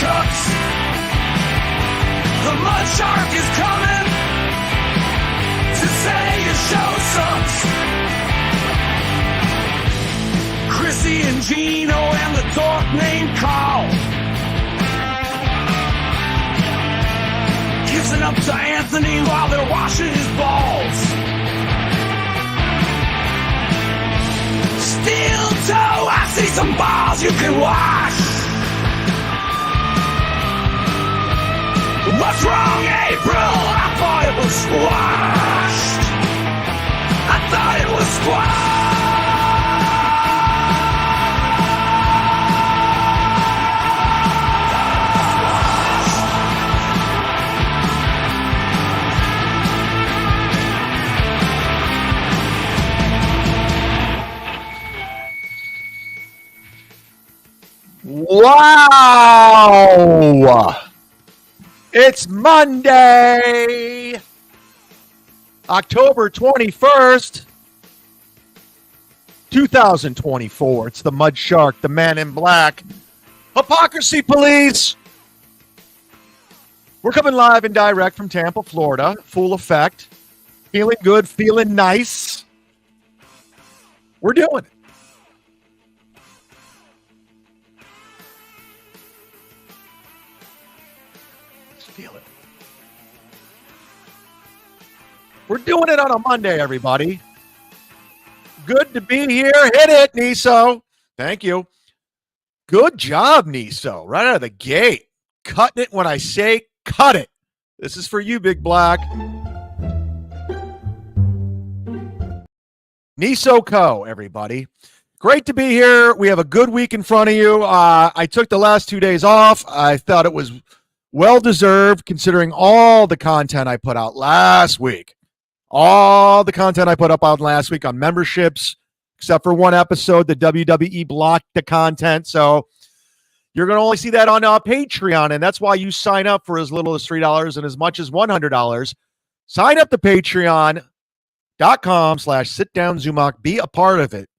Cucks. The mud shark is coming to say your show sucks. Chrissy and Geno and the dork named Carl, kissing up to Anthony while they're washing his balls. Steel toe, I see some balls you can wash. What's wrong, April? I thought it was squashed. I thought it was squashed. Wow! It's Monday, October 21st, 2024. It's the Mud Shark, the Man in Black, Hypocrisy Police. We're coming live and direct from Tampa, Florida. Full effect. Feeling good, feeling nice. We're doing it. Feel it. We're doing it on a Monday, everybody. Good to be here. Hit it, Niso. Thank you. Good job, Niso. Right out of the gate. Cutting it when I say cut it. This is for you, Big Black. Niso Co., everybody. Great to be here. We have a good week in front of you. I took the last 2 days off. I thought it was well-deserved considering all the content I put out last week. All the content I put up out last week on memberships, except for one episode, the WWE blocked the content. So you're going to only see that on Patreon, and that's why you sign up for as little as $3 and as much as $100. Sign up to patreon.com/sitdownzumock. Be a part of it,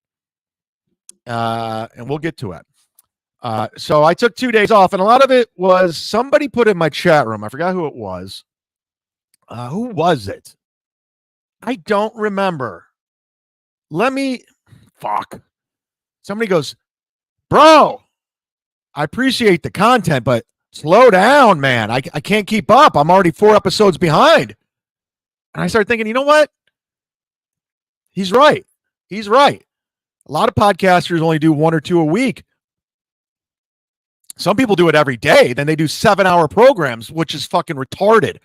and we'll get to it. So I took 2 days off, and a lot of it was somebody put in my chat room. I forgot who it was. Who was it? I don't remember. Somebody goes, bro, I appreciate the content, but slow down, man. I can't keep up. I'm already 4 episodes behind. And I started thinking, you know what? He's right. He's right. A lot of podcasters only do 1 or 2 a week. Some people do it every day. Then they do 7-hour programs, which is fucking retarded.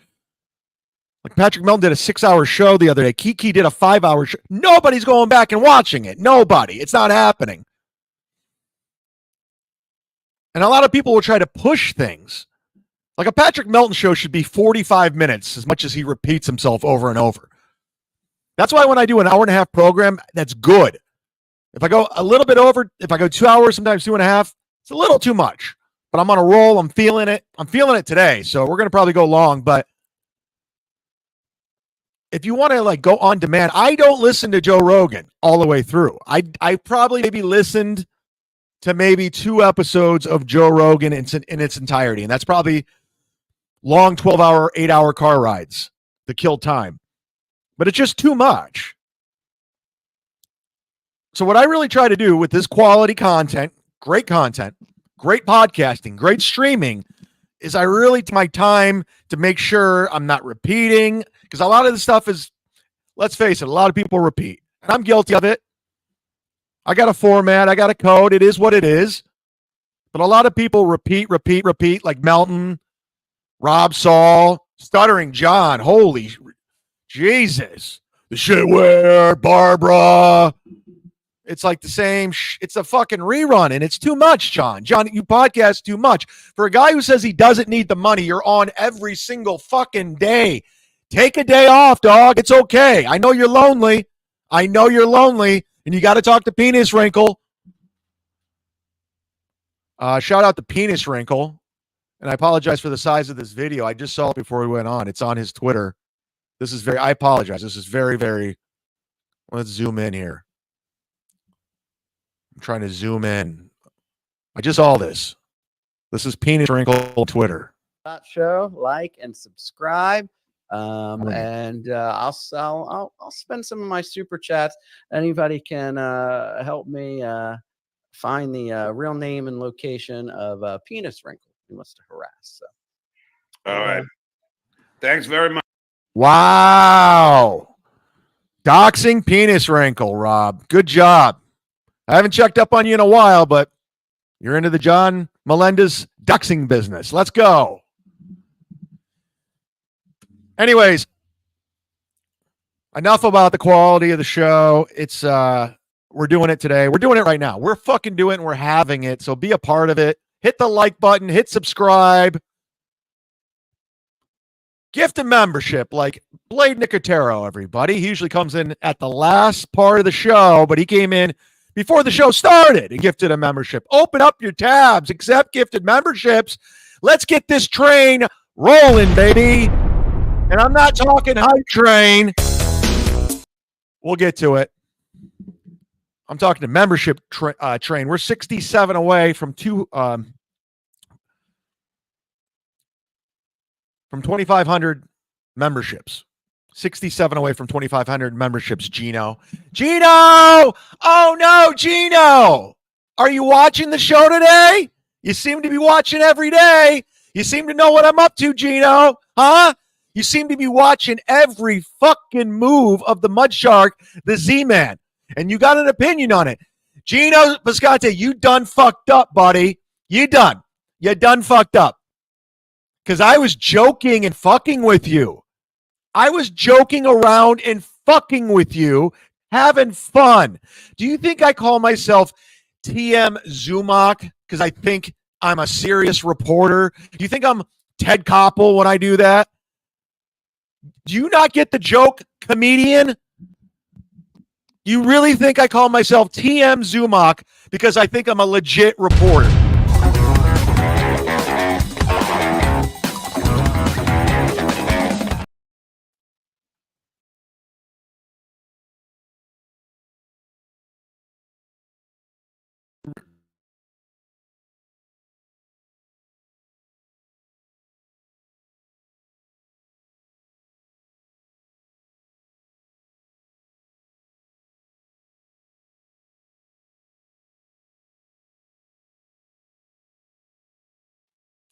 Like Patrick Melton did a 6-hour show the other day. Kiki did a 5-hour show. Nobody's going back and watching it. Nobody. It's not happening. And a lot of people will try to push things. Like a Patrick Melton show should be 45 minutes as much as he repeats himself over and over. That's why when I do an hour-and-a-half program, that's good. If I go a little bit over, if I go 2 hours, sometimes 2.5, it's a little too much. But I'm on a roll. I'm feeling it. I'm feeling it today. So we're going to probably go long. But if you want to like go on demand, I don't listen to Joe Rogan all the way through. I probably maybe listened to maybe 2 episodes of Joe Rogan in its entirety. And that's probably long 12-hour, 8-hour car rides to kill time. But it's just too much. So what I really try to do with this quality content, great podcasting, great streaming, is I really take my time to make sure I'm not repeating, because a lot of the stuff is, let's face it, a lot of people repeat. And I'm guilty of it. I got a format. I got a code. It is what it is. But a lot of people repeat, like Melton, Rob Saul, Stuttering John. Holy Jesus. The shitware, Barbara. It's like the same. It's a fucking rerun, and it's too much, John. John, you podcast too much. For a guy who says he doesn't need the money, you're on every single fucking day. Take a day off, dog. It's okay. I know you're lonely. And you got to talk to Penis Wrinkle. Shout out to Penis Wrinkle. And I apologize for the size of this video. I just saw it before we went on. It's on his Twitter. I apologize. This is very, very, let's zoom in here. I'm trying to zoom in. I just saw this. This is Penis Wrinkle Twitter. Show, like and subscribe. And I'll spend some of my super chats. Anybody can help me find the real name and location of Penis Wrinkle who wants to harass. So, all right. Thanks very much. Wow. Doxing Penis Wrinkle, Rob. Good job. I haven't checked up on you in a while, but you're into the John Melendez doxing business. Let's go. Anyways, enough about the quality of the show. It's we're doing it today. We're doing it right now. We're fucking doing it and we're having it. So be a part of it. Hit the like button, hit subscribe. Gift a membership like Blade Nicotero, everybody. He usually comes in at the last part of the show, but he came in before the show started and gifted a membership. Open up your tabs, accept gifted memberships. Let's get this train rolling, baby. And I'm not talking hype train. We'll get to it. I'm talking to membership train. We're 67 away from 2,500 memberships. 67 away from 2,500 memberships, Geno. Geno! Oh, no, Geno! Are you watching the show today? You seem to be watching every day. You seem to know what I'm up to, Geno. Huh? You seem to be watching every fucking move of the Mud Shark, the Z-Man, and you got an opinion on it. Geno Bisconte, you done fucked up, buddy. You done fucked up. Because I was joking and fucking with you. I was joking around and fucking with you, having fun. Do you think I call myself TM Zumock because I think I'm a serious reporter? Do you think I'm Ted Koppel when I do that? Do you not get the joke, comedian? You really think I call myself TM Zumock because I think I'm a legit reporter?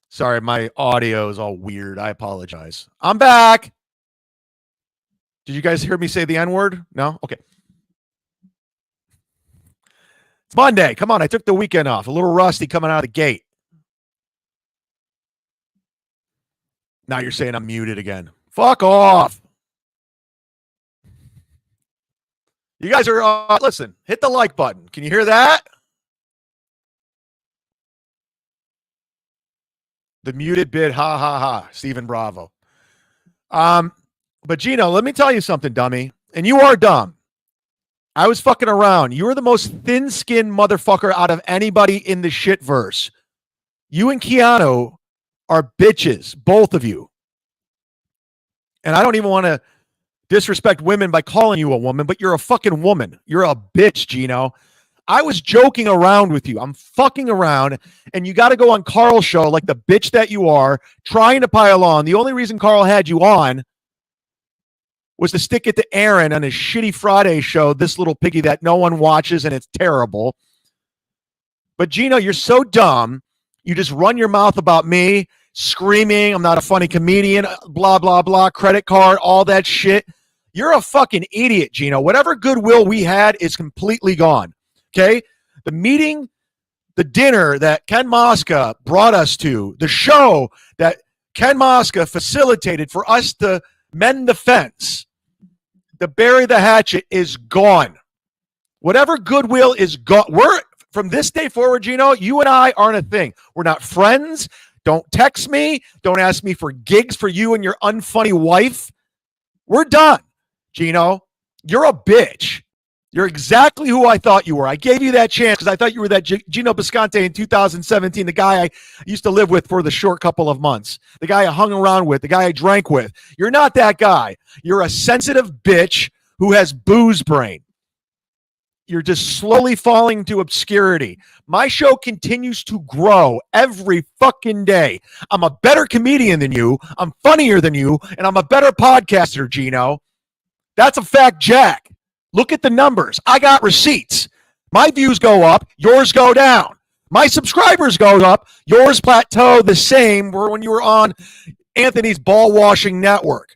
Sorry, my audio is all weird. I apologize. I'm back. Did you guys hear me say the N-word? No? Okay. It's Monday. Come on, I took the weekend off. A little rusty coming out of the gate. Now you're saying I'm muted again. Fuck off. You guys are, listen, hit the like button. Can you hear that? The muted bit, ha, ha, ha. Stephen Bravo. But Geno, let me tell you something, dummy. And you are dumb. I was fucking around. You are the most thin-skinned motherfucker out of anybody in the shitverse. You and Keanu are bitches, both of you. And I don't even want to disrespect women by calling you a woman, but you're a fucking woman. You're a bitch, Geno. I was joking around with you. I'm fucking around, and you got to go on Carl's show like the bitch that you are, trying to pile on. The only reason Carl had you on was to stick it to Aaron on his shitty Friday show, This Little Piggy, that no one watches, and it's terrible. But, Geno, you're so dumb. You just run your mouth about me, screaming, I'm not a funny comedian, blah, blah, blah, credit card, all that shit. You're a fucking idiot, Geno. Whatever goodwill we had is completely gone. Okay, the meeting, the dinner that Ken Mosca brought us to, the show that Ken Mosca facilitated for us to mend the fence, to bury the hatchet, is gone. Whatever goodwill is gone. We're, from this day forward, Geno, you and I aren't a thing. We're not friends. Don't text me. Don't ask me for gigs for you and your unfunny wife. We're done, Geno. You're a bitch. You're exactly who I thought you were. I gave you that chance because I thought you were that Geno Bisconte in 2017, the guy I used to live with for the short couple of months, the guy I hung around with, the guy I drank with. You're not that guy. You're a sensitive bitch who has booze brain. You're just slowly falling to obscurity. My show continues to grow every fucking day. I'm a better comedian than you. I'm funnier than you. And I'm a better podcaster, Geno. That's a fact, Jack. Look at the numbers. I got receipts. My views go up. Yours go down. My subscribers go up. Yours plateau the same when you were on Anthony's ball washing network.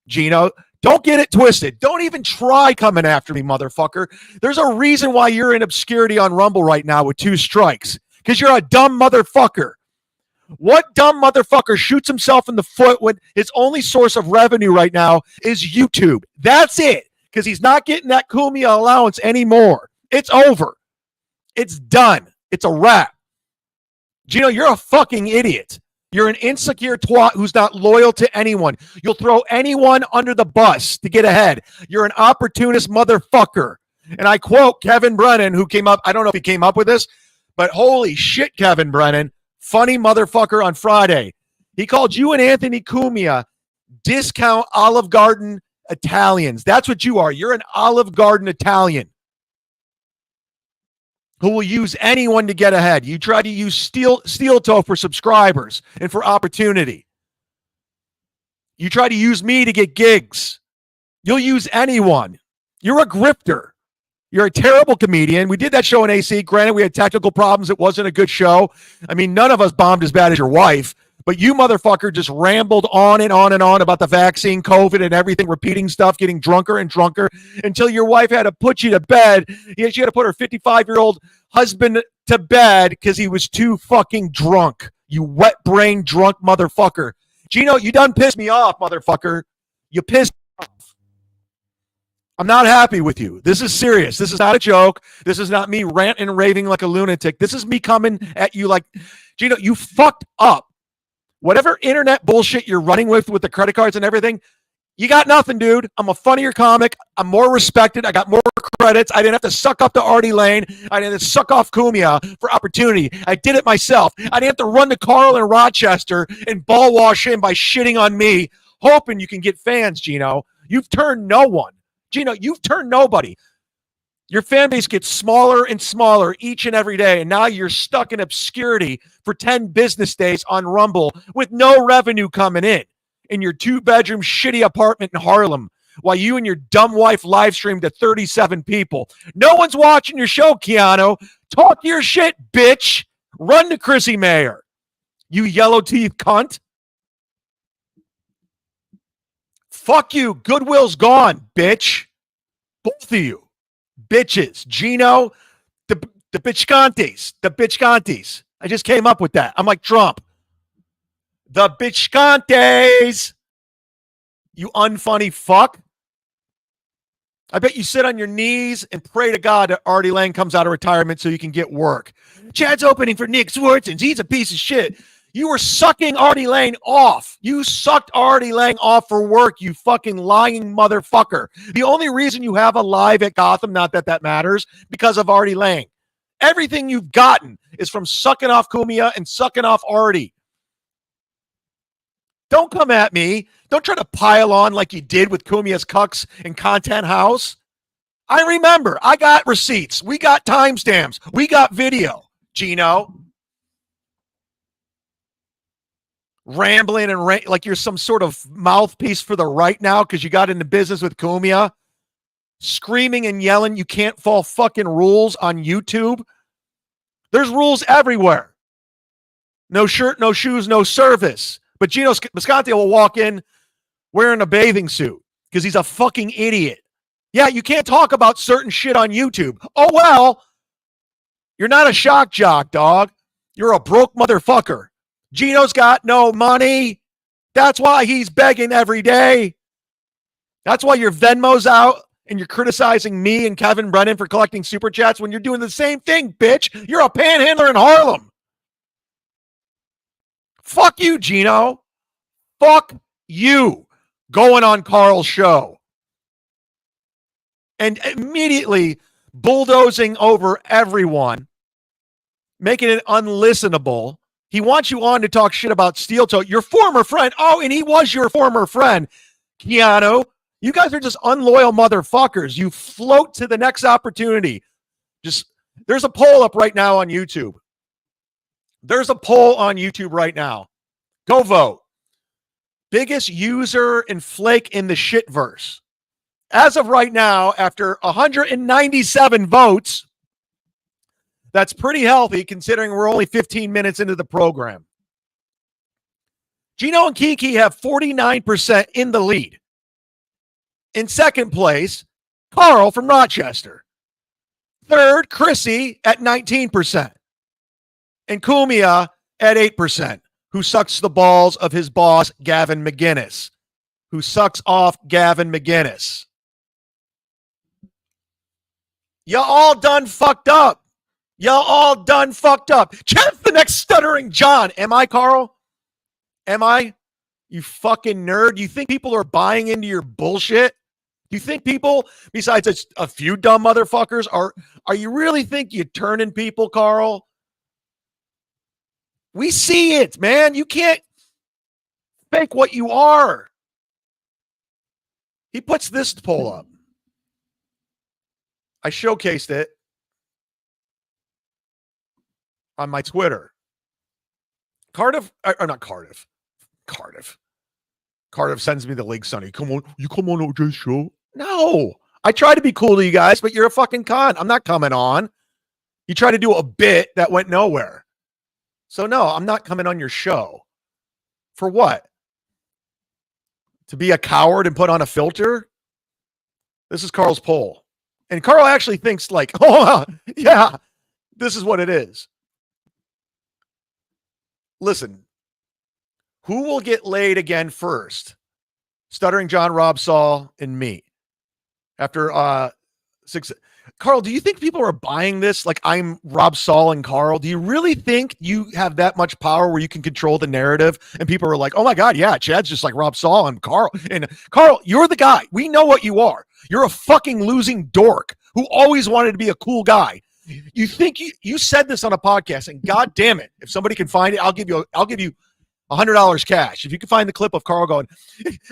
Geno, don't get it twisted. Don't even try coming after me, motherfucker. There's a reason why you're in obscurity on Rumble right now with 2 strikes. Because you're a dumb motherfucker. What dumb motherfucker shoots himself in the foot when his only source of revenue right now is YouTube? That's it. Because he's not getting that Cumia'S allowance anymore. It's over. It's done. It's a wrap. Geno, you're a fucking idiot. You're an insecure twat who's not loyal to anyone. You'll throw anyone under the bus to get ahead. You're an opportunist motherfucker. And I quote Kevin Brennan, who came up, I don't know if he came up with this, but holy shit, Kevin Brennan, funny motherfucker on Friday. He called you and Anthony Cumia'S discount Olive Garden Italians. That's what you are. You're an Olive Garden Italian who will use anyone to get ahead. You try to use steel toe for subscribers and for opportunity. You try to use me to get gigs. You'll use anyone. You're a grifter. You're a terrible comedian. We did that show in AC. Granted, we had technical problems. It wasn't a good show. I mean, none of us bombed as bad as your wife. But you motherfucker just rambled on and on and on about the vaccine, COVID, and everything, repeating stuff, getting drunker and drunker until your wife had to put you to bed. She had to put her 55-year-old husband to bed because he was too fucking drunk. You wet-brained drunk motherfucker. Geno, you done pissed me off, motherfucker. You pissed me off. I'm not happy with you. This is serious. This is not a joke. This is not me ranting and raving like a lunatic. This is me coming at you like, Geno, you fucked up. Whatever internet bullshit you're running with the credit cards and everything, you got nothing, dude. I'm a funnier comic. I'm more respected. I got more credits. I didn't have to suck up to Artie Lane. I didn't have to suck off Cumia'S for opportunity. I did it myself. I didn't have to run to Carl in Rochester and ball wash him by shitting on me, hoping you can get fans, Geno. You've turned no one. Geno, you've turned nobody. Your fan base gets smaller and smaller each and every day, and now you're stuck in obscurity for 10 business days on Rumble with no revenue coming in your 2-bedroom shitty apartment in Harlem while you and your dumb wife live stream to 37 people. No one's watching your show, Keanu. Talk your shit, bitch. Run to Chrissy Mayer, you yellow teeth cunt. Fuck you. Goodwill's gone, bitch. Both of you. Bitches. Geno, the bitchcantes. The bitchcantes. I just came up with that. I'm like Trump. The bitchcantes. You unfunny fuck. I bet you sit on your knees and pray to God that Artie Lang comes out of retirement so you can get work. Chad's opening for Nick Swartzens. He's a piece of shit. You were sucking Artie Lang off. You sucked Artie Lang off for work, you fucking lying motherfucker. The only reason you have a live at Gotham, not that that matters, because of Artie Lang. Everything you've gotten is from sucking off Cumia'S and sucking off Artie. Don't come at me. Don't try to pile on like you did with Cumia'S Cucks and Content House. I remember. I got receipts. We got timestamps. We got video. Geno. Rambling and like you're some sort of mouthpiece for the right now because you got into business with Cumia'S. Screaming and yelling you can't follow fucking rules on YouTube. There's rules everywhere. No shirt, no shoes, no service. But Geno Bisconte will walk in wearing a bathing suit because he's a fucking idiot. Yeah, you can't talk about certain shit on YouTube. Oh, well, you're not a shock jock, dog. You're a broke motherfucker. Geno's got no money. That's why he's begging every day. That's why your Venmo's out and you're criticizing me and Kevin Brennan for collecting super chats when you're doing the same thing, bitch. You're a panhandler in Harlem. Fuck you, Geno. Fuck you. Going on Carl's show. And immediately bulldozing over everyone, making it unlistenable. He wants you on to talk shit about Steel Toe, your former friend. Oh, and he was your former friend. Keanu, You guys are just unloyal motherfuckers. You float to the next opportunity. There's a poll up right now on YouTube. There's a poll on YouTube right now. Go vote. Biggest user and flake in the shitverse. As of right now, after 197 votes, that's pretty healthy considering we're only 15 minutes into the program. Geno and Kiki have 49% in the lead. In second place, Carl from Rochester. Third, Chrissy at 19%. And Cumia at 8%, who sucks the balls of his boss, Gavin McGinnis, who sucks off Gavin McGinnis. Y'all all done fucked up. Y'all all done fucked up. Chad's the next stuttering John. Am I, Carl? Am I? You fucking nerd. You think people are buying into your bullshit? You think people, besides a few dumb motherfuckers, are you really think you're turning people, Carl? We see it, man. You can't fake what you are. He puts this poll up. I showcased it on my Twitter. Cardiff sends me the link, Sonny. You come on OJ's show? No. I try to be cool to you guys, but you're a fucking con. I'm not coming on. You try to do a bit that went nowhere. So no, I'm not coming on your show. For what? To be a coward and put on a filter? This is Carl's poll. And Carl actually thinks like, oh, yeah, this is what it is. Listen, who will get laid again first? Stuttering John, Rob Saul, and me. After 6. Carl, do you think people are buying this like I'm Rob Saul and Carl? Do you really think you have that much power where you can control the narrative and people are like, oh my God, yeah, Chad's just like Rob Saul and Carl. And Carl, you're the guy. We know what you are. You're a fucking losing dork who always wanted to be a cool guy. You think you said this on a podcast, and God damn it, if somebody can find it, I'll give you $100 cash. If you can find the clip of Carl going,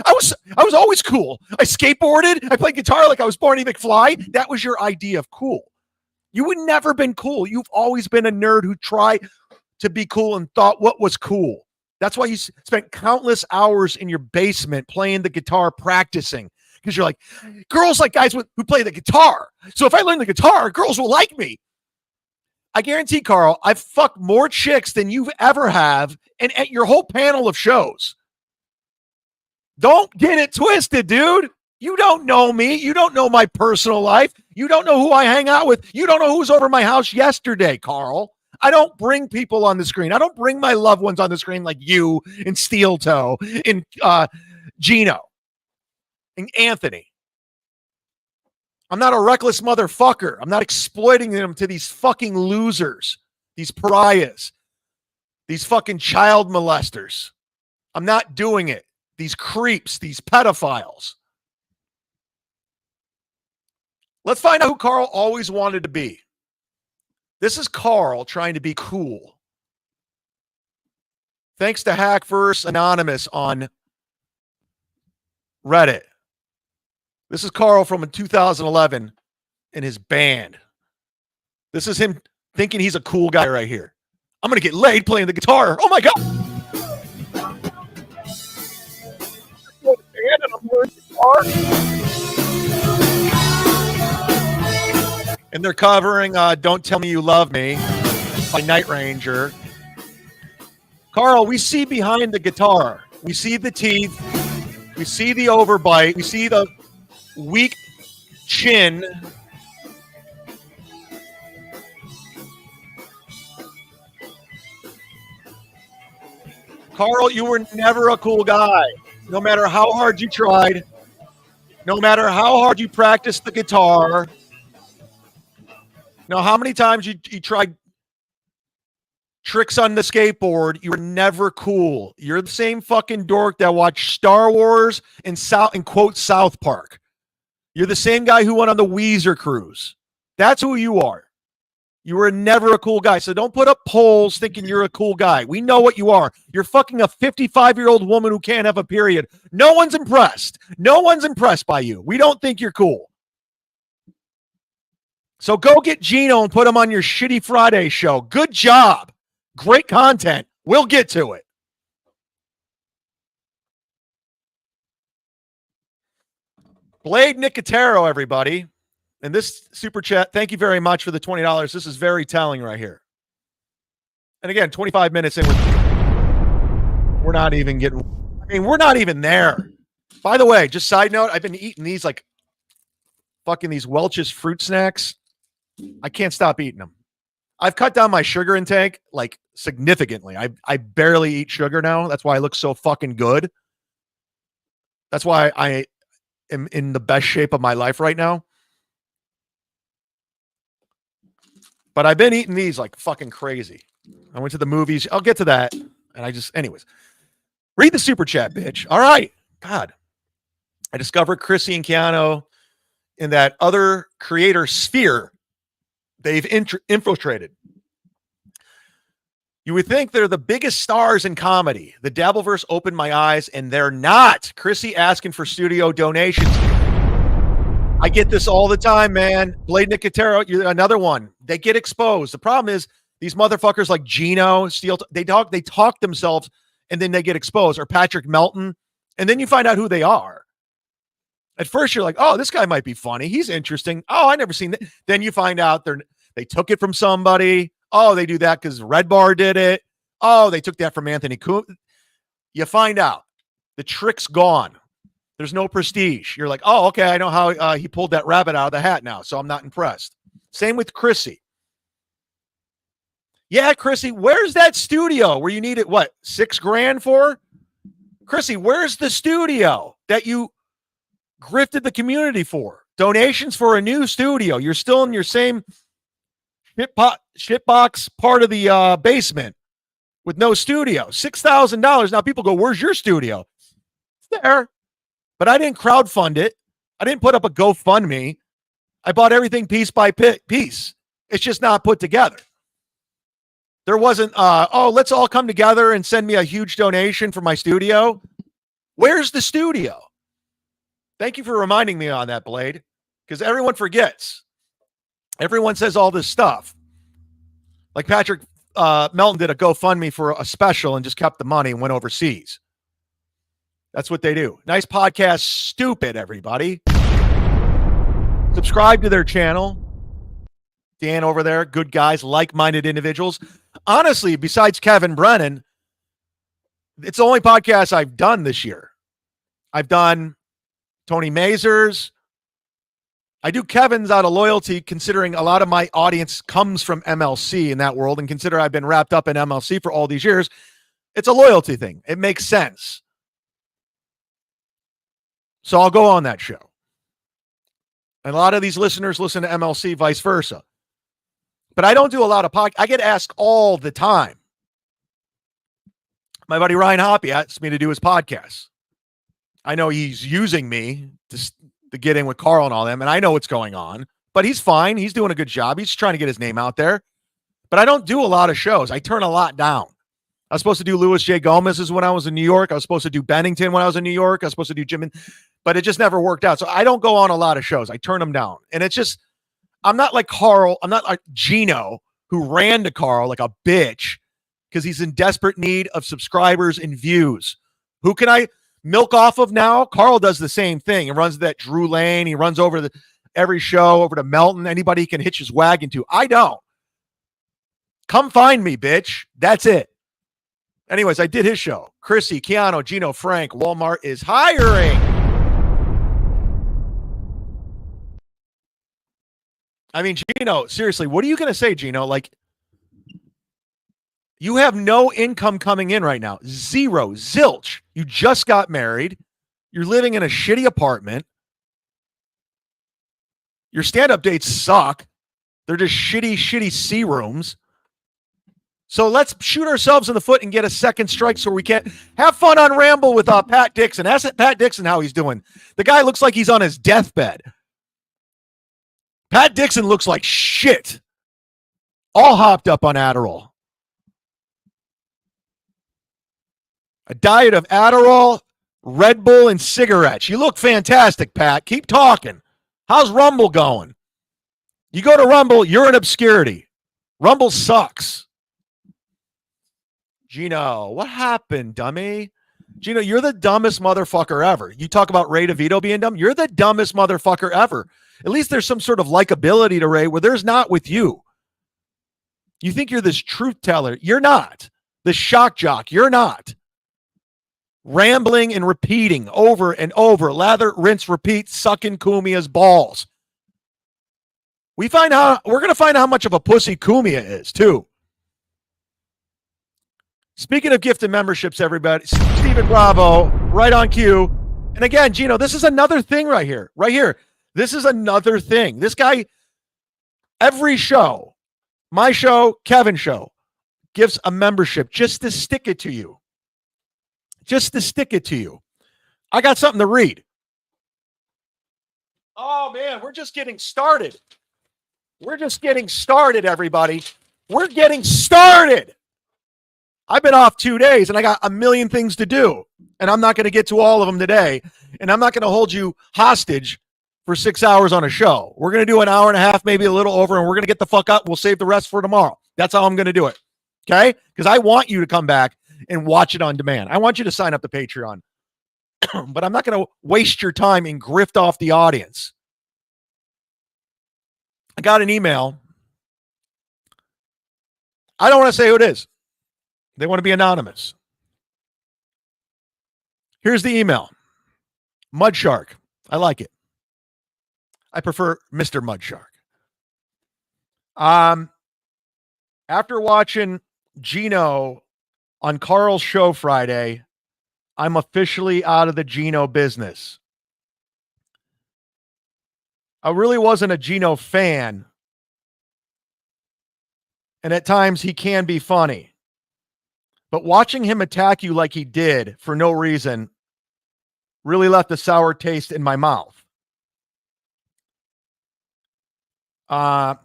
I was always cool. I skateboarded. I played guitar like I was Barney McFly. That was your idea of cool. You would never been cool. You've always been a nerd who tried to be cool and thought what was cool. That's why you spent countless hours in your basement playing the guitar, practicing. Because you're like, girls like guys who play the guitar. So if I learn the guitar, girls will like me. I guarantee, Carl, I've fucked more chicks than you've ever have and at your whole panel of shows. Don't get it twisted, dude. You don't know me. You don't know my personal life. You don't know who I hang out with. You don't know who was over my house yesterday, Carl. I don't bring people on the screen. I don't bring my loved ones on the screen like you and Steel Toe and Geno and Anthony. I'm not a reckless motherfucker. I'm not exploiting them to these fucking losers, these pariahs, these fucking child molesters. I'm not doing it. These creeps, these pedophiles. Let's find out who Carl always wanted to be. This is Carl trying to be cool. Thanks to Hackverse Anonymous on Reddit. This is Carl from 2011 and his band. This is him thinking he's a cool guy right here. I'm going to get laid playing the guitar. Oh my God. And they're covering Don't Tell Me You Love Me by Night Ranger. Carl, we see behind the guitar. We see the teeth. We see the overbite. We see the weak chin. Carl, you were never a cool guy. No matter how hard you tried, no matter how hard you practiced the guitar, no how many times you tried tricks on the skateboard, you were never cool. You're the same fucking dork that watched Star Wars and quote South Park. You're the same guy who went on the Weezer cruise. That's who you are. You were never a cool guy. So don't put up polls thinking you're a cool guy. We know what you are. You're fucking a 55-year-old woman who can't have a period. No one's impressed. No one's impressed by you. We don't think you're cool. So go get Geno and put him on your shitty Friday show. Good job. Great content. We'll get to it. Blade Nicotero, everybody. And this super chat, thank you very much for the $20. This is very telling right here. And again, 25 minutes in, we're not even getting, we're not even there. By the way, just side note, I've been eating these like fucking these Welch's fruit snacks. I can't stop eating them. I've cut down my sugar intake like significantly. I barely eat sugar now. That's why I look so fucking good. That's why I am in the best shape of my life right now. But I've been eating these like fucking crazy. I went to the movies. I'll get to that. And anyways, read the super chat, bitch. All right. God. I discovered Chrissy and Keanu in that other creator sphere they've infiltrated. You would think they're the biggest stars in comedy. The Dabbleverse opened my eyes, and they're not. Chrissy asking for studio donations. I get this all the time, man. Blade Nicotero, you're another one. They get exposed. The problem is these motherfuckers like Geno, they talk themselves, and then they get exposed. Or Patrick Melton, and then you find out who they are. At first, you're like, oh, this guy might be funny. He's interesting. Oh, I never seen that. Then you find out they took it from somebody. Oh, they do that because Red Bar did it. Oh, they took that from Anthony Cumia'S. You find out the trick's gone. There's no prestige. You're like, oh, okay, I know how he pulled that rabbit out of the hat now, so I'm not impressed. Same with Chrissy. Yeah, Chrissy, where's that studio where you needed, what, $6,000 for? Chrissy, where's the studio that you grifted the community for? Donations for a new studio. You're still in your same shitbox part of the basement with no studio. $6,000. Now people go, where's your studio? It's there. But I didn't crowdfund it. I didn't put up a GoFundMe. I bought everything piece by piece. It's just not put together. There wasn't, let's all come together and send me a huge donation for my studio. Where's the studio? Thank you for reminding me on that, Blade, because everyone forgets. Everyone says all this stuff. Like Patrick Melton did a GoFundMe for a special and just kept the money and went overseas. That's what they do. Nice podcast, stupid, everybody. Subscribe to their channel. Dan over there, good guys, like-minded individuals. Honestly, besides Kevin Brennan, it's the only podcast I've done this year. I've done Tony Mazur's. I do Kevin's out of loyalty, considering a lot of my audience comes from MLC in that world, and consider I've been wrapped up in MLC for all these years. It's a loyalty thing. It makes sense. So I'll go on that show. And a lot of these listeners listen to MLC, vice versa. But I don't do a lot of podcasts. I get asked all the time. My buddy Ryan Hoppy asked me to do his podcast. I know he's using me to get in with Carl and all them, and I know what's going on. But he's fine. He's doing a good job. He's trying to get his name out there. But I don't do a lot of shows. I turn a lot down. I was supposed to do Louis J. Gomez's when I was in New York. I was supposed to do Bennington when I was in New York. I was supposed to do Jim, but it just never worked out. So I don't go on a lot of shows. I turn them down. And it's just, I'm not like Carl. I'm not like Geno, who ran to Carl like a bitch because he's in desperate need of subscribers and views. Who can I milk off of now? Carl does the same thing. He runs that Drew Lane. He runs over every show over to Melton. Anybody he can hitch his wagon to. I don't. Come find me, bitch. That's it. Anyways, I did his show. Chrissy, Keanu, Geno, Frank, Walmart is hiring. I mean, Geno, seriously, what are you going to say, Geno? Like, you have no income coming in right now. Zero, zilch. You just got married. You're living in a shitty apartment. Your stand-up dates suck. They're just shitty C rooms. So let's shoot ourselves in the foot and get a second strike so we can't have fun on Ramble with Pat Dixon. Ask Pat Dixon how he's doing. The guy looks like he's on his deathbed. Pat Dixon looks like shit. all hopped up on Adderall. A diet of Adderall, Red Bull, and cigarettes. You look fantastic, Pat. Keep talking. How's Rumble going? You go to Rumble, you're in obscurity. Rumble sucks. Geno, what happened, dummy? Geno, you're the dumbest motherfucker ever. You talk about Ray DeVito being dumb. You're the dumbest motherfucker ever. At least there's some sort of likability to Ray where there's not with you. You think you're this truth teller. You're not. The shock jock. You're not. Rambling and repeating over and over. Lather, rinse, repeat, sucking Cumia'S balls. We're going to find how much of a pussy Cumia is, too. Speaking of gifted memberships, everybody, Stephen Bravo, right on cue. And again, Geno, this is another thing right here. Right here. This is another thing. This guy, every show, my show, Kevin's show, gives a membership just to stick it to you. Just to stick it to you. I got something to read. Oh, man, we're just getting started. We're just getting started, everybody. We're getting started. I've been off 2 days, and I got a million things to do, and I'm not going to get to all of them today, and I'm not going to hold you hostage for 6 hours on a show. We're going to do an hour and a half, maybe a little over, and we're going to get the fuck up. We'll save the rest for tomorrow. That's how I'm going to do it, okay? Because I want you to come back and watch it on demand. I want you to sign up to Patreon, but I'm not going to waste your time and grift off the audience. I got an email. I don't want to say who it is. They want to be anonymous. Here's the email. Mud Shark. I like it. I prefer Mr. Mud Shark. After watching Geno on Carl's show Friday, I'm officially out of the Geno business. I really wasn't a Geno fan. And at times he can be funny. But watching him attack you like he did for no reason really left a sour taste in my mouth. Sorry,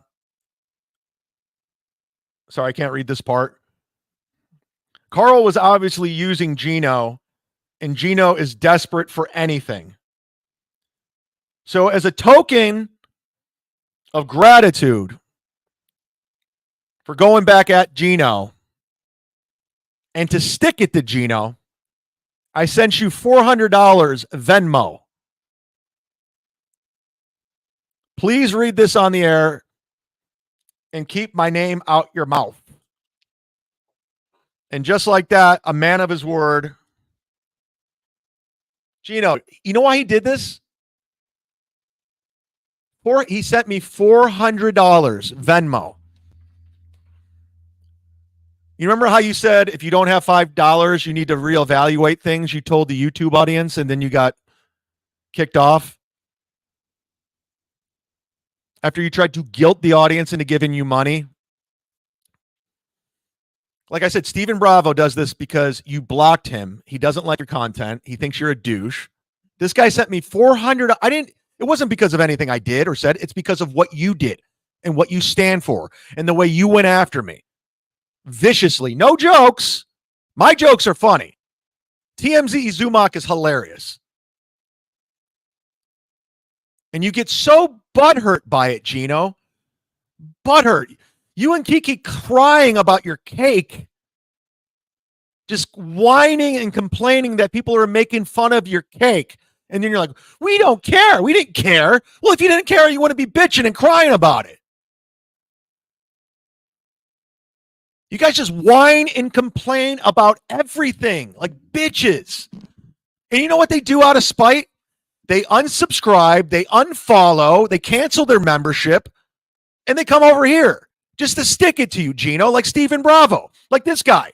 I can't read this part. Carl was obviously using Geno, and Geno is desperate for anything. So as a token of gratitude for going back at Geno and to stick it to Geno, I sent you $400 Venmo. Please read this on the air and keep my name out your mouth. And just like that, a man of his word. Geno, you know why he did this? He sent me $400 Venmo. You remember how you said if you don't have $5, you need to reevaluate things? You told the YouTube audience and then you got kicked off after you tried to guilt the audience into giving you money. Like I said, Stephen Bravo does this because you blocked him. He doesn't like your content. He thinks you're a douche. This guy sent me $400. It wasn't because of anything I did or said. It's because of what you did and what you stand for and the way you went after me. Viciously. No jokes. My jokes are funny. TMZ Zumock is hilarious. And you get so butthurt by it, Geno. Butthurt. You and Kiki crying about your cake. Just whining and complaining that people are making fun of your cake. And then you're like, we don't care. We didn't care. Well, if you didn't care, you want to be bitching and crying about it. You guys just whine and complain about everything like bitches. And you know what they do out of spite? They unsubscribe, they unfollow, they cancel their membership, and they come over here just to stick it to you, Geno, like Stephen Bravo, like this guy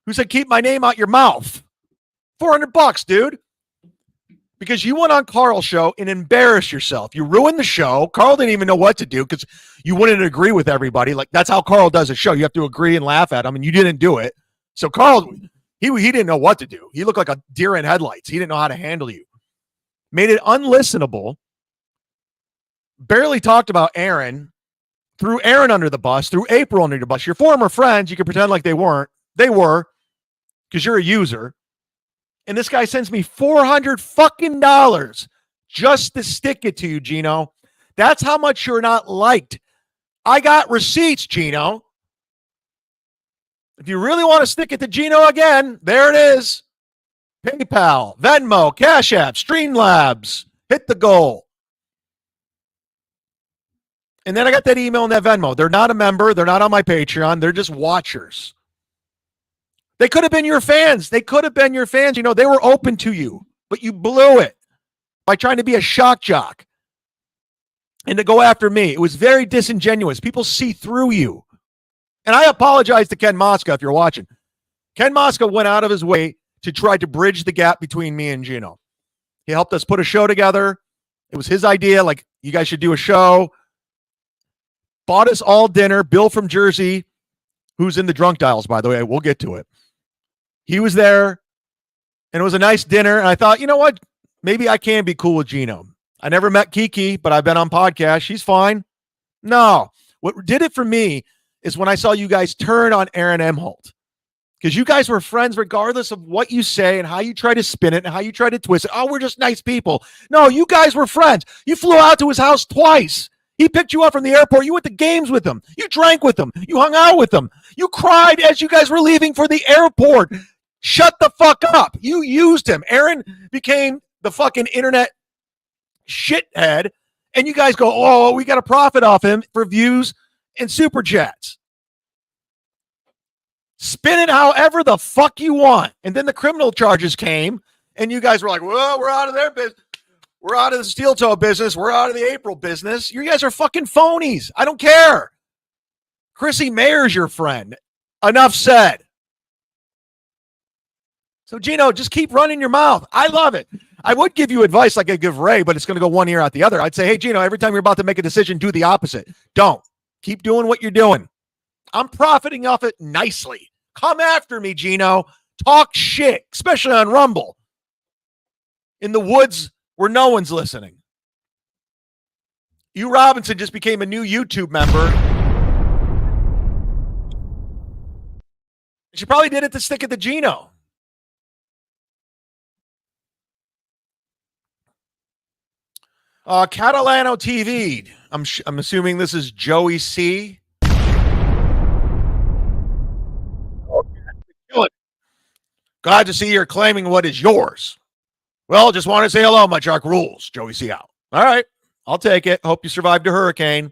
who said, keep my name out your mouth. $400, dude. Because you went on Carl's show and embarrassed yourself. You ruined the show. Carl didn't even know what to do because you wouldn't agree with everybody. Like, that's how Carl does a show. You have to agree and laugh at him, and you didn't do it. So Carl, he didn't know what to do. He looked like a deer in headlights. He didn't know how to handle you. Made it unlistenable. Barely talked about Aaron. threw Aaron under the bus, threw April under the bus. Your former friends, you can pretend like they weren't. They were, because you're a user. And this guy sends me $400 fucking dollars just to stick it to you, Geno. That's how much you're not liked. I got receipts, Geno. If you really want to stick it to Geno again, there it is. PayPal, Venmo, Cash App, Streamlabs. Hit the goal. And then I got that email and that Venmo. They're not a member. They're not on my Patreon. They're just watchers. They could have been your fans. They could have been your fans. You know, they were open to you, but you blew it by trying to be a shock jock and to go after me. It was very disingenuous. People see through you. And I apologize to Ken Mosca if you're watching. Ken Mosca went out of his way to try to bridge the gap between me and Geno. He helped us put a show together. It was his idea, like, you guys should do a show. Bought us all dinner. Bill from Jersey, who's in the drunk dials, by the way. We'll get to it. He was there, and it was a nice dinner. And I thought, you know what? Maybe I can be cool with Geno. I never met Kiki, but I've been on podcasts. She's fine. No. What did it for me is when I saw you guys turn on Aaron Emholt. Because you guys were friends regardless of what you say and how you try to spin it and how you try to twist it. Oh, we're just nice people. No, you guys were friends. You flew out to his house twice. He picked you up from the airport. You went to games with him. You drank with him. You hung out with him. You cried as you guys were leaving for the airport. Shut the fuck up. You used him. Aaron became the fucking internet shithead. And you guys go, oh, we got to profit off him for views and super chats. Spin it however the fuck you want. And then the criminal charges came, and you guys were like, well, we're out of their business. We're out of the steel toe business. We're out of the April business. You guys are fucking phonies. I don't care. Chrissy Mayer's your friend. Enough said. So, Geno, just keep running your mouth. I love it. I would give you advice like I give Ray, but it's going to go one ear out the other. I'd say, hey, Geno, every time you're about to make a decision, do the opposite. Don't. Keep doing what you're doing. I'm profiting off it nicely. Come after me, Geno. Talk shit, especially on Rumble. In the woods where no one's listening. You Robinson just became a new YouTube member. She probably did it to stick it to Geno. Catalano TV. I'm assuming this is Joey C. Glad to see you're claiming what is yours. Well, just want to say hello, my Shark rules. Joey C out. All right. I'll take it. Hope you survived a hurricane.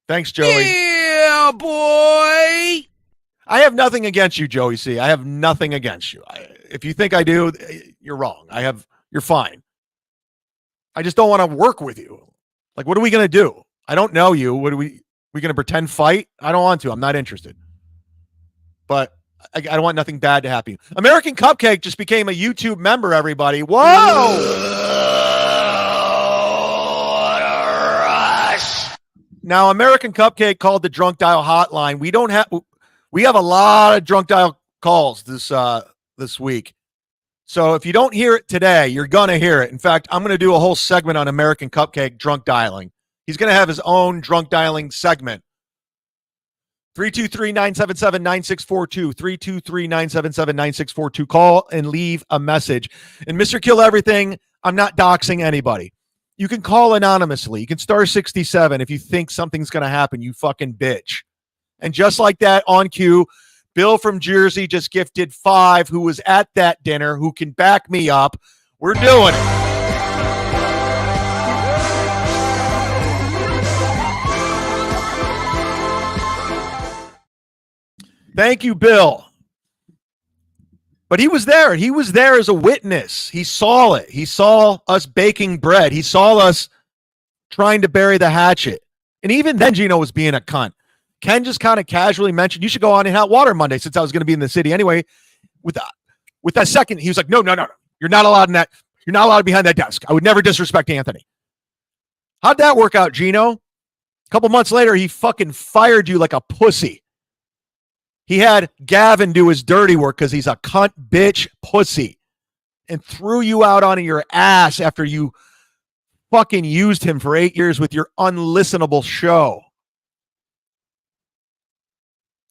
Thanks, Joey. Yeah, boy. I have nothing against you, Joey C. I have nothing against you. If you think I do, you're wrong. You're fine. I just don't want to work with you. Like, what are we going to do? I don't know you. What are we going to pretend fight? I don't want to. I'm not interested. But I don't want nothing bad to happen. American Cupcake just became a YouTube member, everybody. Whoa! Now, American Cupcake called the Drunk Dial hotline. We have a lot of Drunk Dial calls this week. So if you don't hear it today, you're going to hear it. In fact, I'm going to do a whole segment on American Cupcake drunk dialing. He's going to have his own drunk dialing segment. 323-977-9642. 323-977-9642. Call and leave a message. And Mr. Kill Everything, I'm not doxing anybody. You can call anonymously. You can star 67 if you think something's going to happen, you fucking bitch. And just like that, on cue, Bill from Jersey just gifted 5 who was at that dinner, who can back me up. We're doing it. Thank you, Bill. But he was there. He was there as a witness. He saw it. He saw us baking bread. He saw us trying to bury the hatchet. And even then, Geno was being a cunt. Ken just kind of casually mentioned, you should go on in hot water Monday, since I was going to be in the city anyway. With that second, he was like, no. You're not allowed in that. You're not allowed behind that desk. I would never disrespect Anthony. How'd that work out, Geno? A couple months later, he fucking fired you like a pussy. He had Gavin do his dirty work because he's a cunt bitch pussy and threw you out on your ass after you fucking used him for 8 years with your unlistenable show.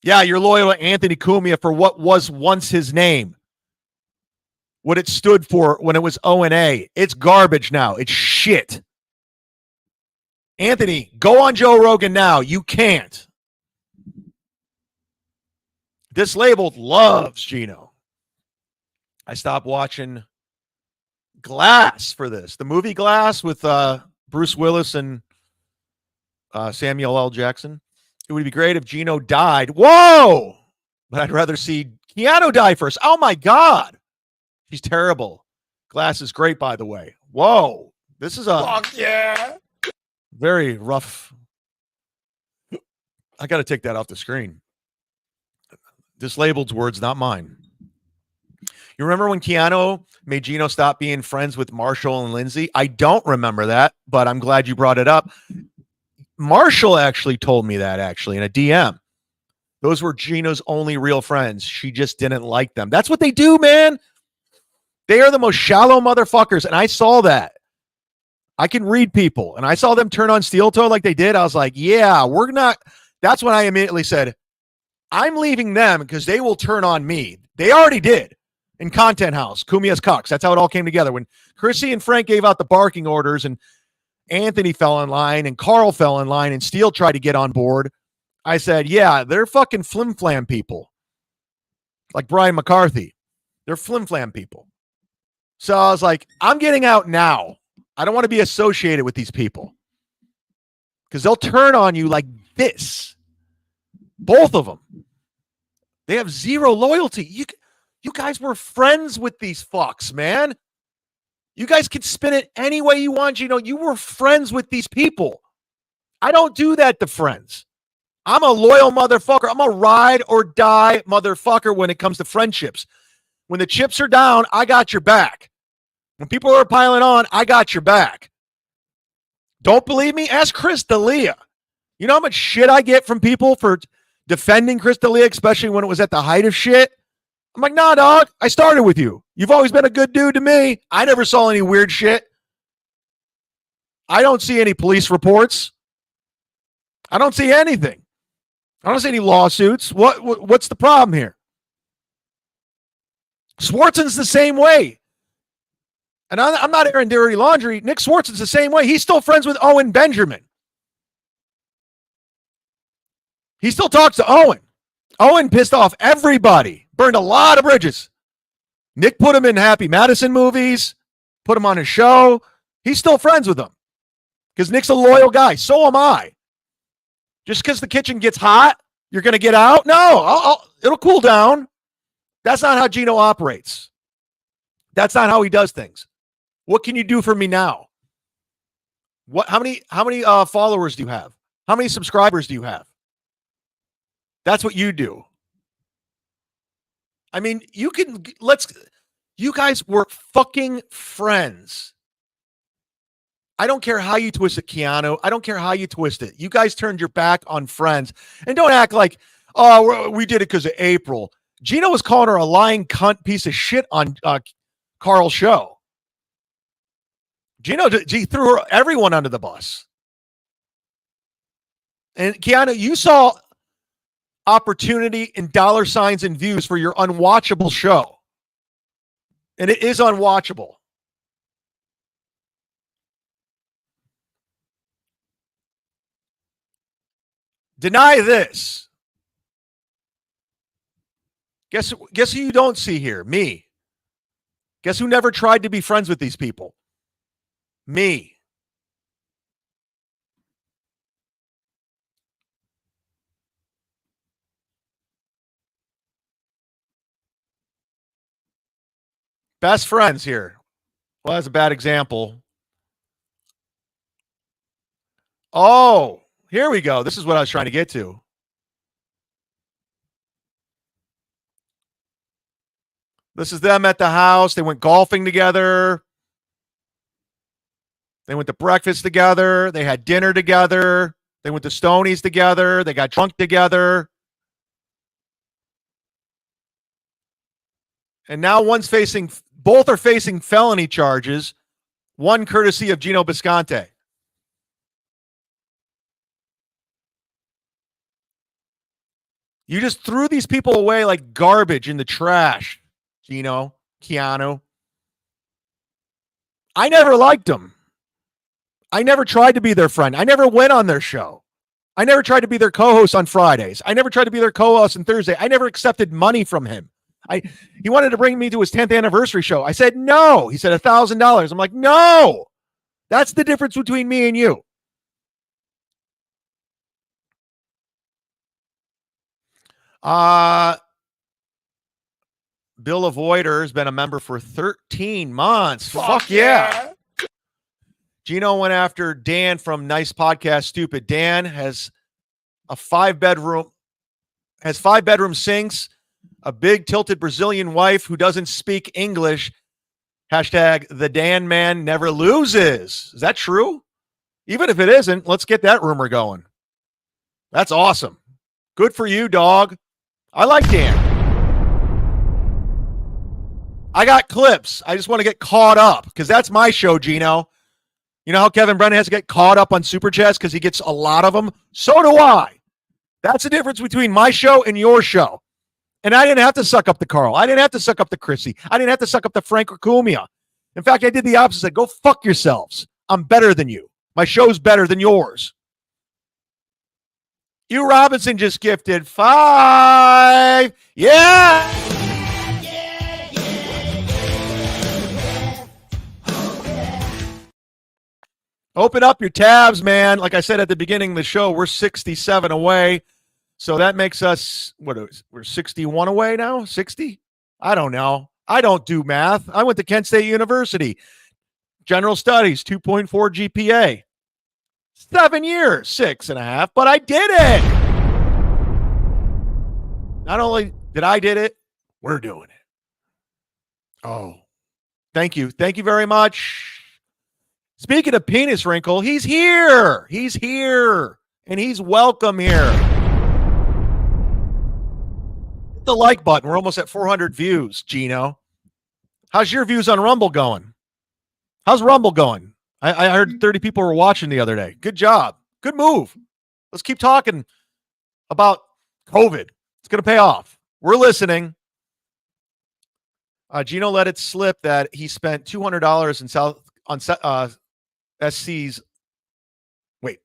Yeah, you're loyal to Anthony Cumia for what was once his name. What it stood for when it was O&A. It's garbage now. It's shit. Anthony, go on Joe Rogan now. You can't. Dislabeled loves Geno. I stopped watching Glass for this. The movie Glass with Bruce Willis and Samuel L. Jackson. It would be great if Geno died. Whoa! But I'd rather see Keanu die first. Oh, my God. She's terrible. Glass is great, by the way. Whoa. This is a Fuck yeah. very rough. I got to take that off the screen. Dislabeled's words, not mine. You remember when Keanu made Geno stop being friends with Marshall and Lindsay? I don't remember that, but I'm glad you brought it up. Marshall actually told me that in a DM. Those were Geno's only real friends. She just didn't like them. That's what they do, man. They are the most shallow motherfuckers, and I saw that. I can read people, and I saw them turn on Steel Toe like they did. I was like, yeah, we're not. That's when I immediately said, I'm leaving them because they will turn on me. They already did in Content House, Cumia'S Cucks. That's how it all came together. When Chrissy and Frank gave out the barking orders and Anthony fell in line and Carl fell in line and Steele tried to get on board, I said, yeah, they're fucking flim-flam people. Like Brian McCarthy. They're flim-flam people. So I was like, I'm getting out now. I don't want to be associated with these people. Because they'll turn on you like this. Both of them. They have zero loyalty. You guys were friends with these fucks, man. You guys can spin it any way you want. You know, you were friends with these people. I don't do that to friends. I'm a loyal motherfucker. I'm a ride or die motherfucker when it comes to friendships. When the chips are down, I got your back. When people are piling on, I got your back. Don't believe me? Ask Chris D'Elia. You know how much shit I get from people for defending Chris D'Elia, especially when it was at the height of shit? I'm like, nah, dog. I started with you. You've always been a good dude to me. I never saw any weird shit. I don't see any police reports. I don't see anything. I don't see any lawsuits. What's the problem here? Swartzen's the same way. And I'm not airing dirty laundry. Nick Swartzen's the same way. He's still friends with Owen Benjamin. He still talks to Owen. Owen pissed off everybody. Burned a lot of bridges. Nick put him in Happy Madison movies. Put him on his show. He's still friends with them. Because Nick's a loyal guy. So am I. Just because the kitchen gets hot, you're going to get out? No, it'll cool down. That's not how Geno operates. That's not how he does things. What can you do for me now? How many followers do you have? How many subscribers do you have? That's what you do. I mean, you guys were fucking friends. I don't care how you twist it, Keanu. I don't care how you twist it. You guys turned your back on friends. And don't act like, oh, we did it because of April. Geno was calling her a lying cunt piece of shit on Carl's show. Geno, he threw everyone under the bus. And Keanu, you saw opportunity and dollar signs and views for your unwatchable show. And it is unwatchable. Deny this. Guess who you don't see here? Me. Guess who never tried to be friends with these people? Me. Best friends here. Well, that's a bad example. Oh, here we go. This is what I was trying to get to. This is them at the house. They went golfing together. They went to breakfast together. They had dinner together. They went to Stoney's together. They got drunk together. And now both are facing felony charges. One courtesy of Geno Bisconte. You just threw these people away like garbage in the trash, Geno, Keanu. I never liked them. I never tried to be their friend. I never went on their show. I never tried to be their co-host on Fridays. I never tried to be their co-host on Thursday. I never accepted money from him. He wanted to bring me to his 10th anniversary show. I said no. He said $1,000. I'm like, no. That's the difference between me and you. Bill Avoider has been a member for 13 months. Fuck yeah. Geno went after Dan from Nice Podcast Stupid. Dan has a 5-bedroom sinks, a big tilted Brazilian wife who doesn't speak English. Hashtag the Dan man never loses. Is that true? Even if it isn't, let's get that rumor going. That's awesome. Good for you, dog. I like Dan. I got clips. I just want to get caught up because that's my show, Geno. You know how Kevin Brennan has to get caught up on Super Chats because he gets a lot of them? So do I. That's the difference between my show and your show. And I didn't have to suck up the Carl. I didn't have to suck up the Chrissy. I didn't have to suck up the Frank or Cumia. In fact, I did the opposite. I said, go fuck yourselves. I'm better than you. My show's better than yours. Hugh Robinson just gifted 5. Yeah! Open up your tabs, man. Like I said at the beginning of the show, we're 67 away. So that makes us, we're 61 away now? 60? I don't know. I don't do math. I went to Kent State University. General Studies, 2.4 GPA. 7 years, 6.5, but I did it. Not only did I did it, we're doing it. Oh, thank you. Thank you very much. Speaking of penis wrinkle, he's here. He's here. And he's welcome here. Hit the like button. We're almost at 400 views, Geno. How's your views on Rumble going? How's Rumble going? I heard 30 people were watching the other day. Good job. Good move. Let's keep talking about COVID. It's going to pay off. We're listening. Geno let it slip that he spent $200 on SC's. Wait.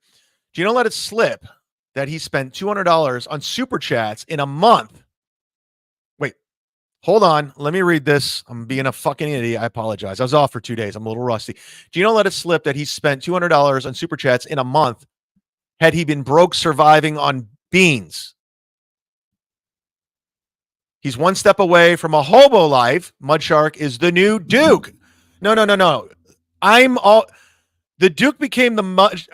Geno let it slip that he spent $200 on Super Chats in a month. Wait. Hold on. Let me read this. I'm being a fucking idiot. I apologize. I was off for 2 days. I'm a little rusty. Geno let it slip that he spent $200 on Super Chats in a month had he been broke surviving on beans. He's one step away from a hobo life. Mudshark is the new Duke. No. The Duke became the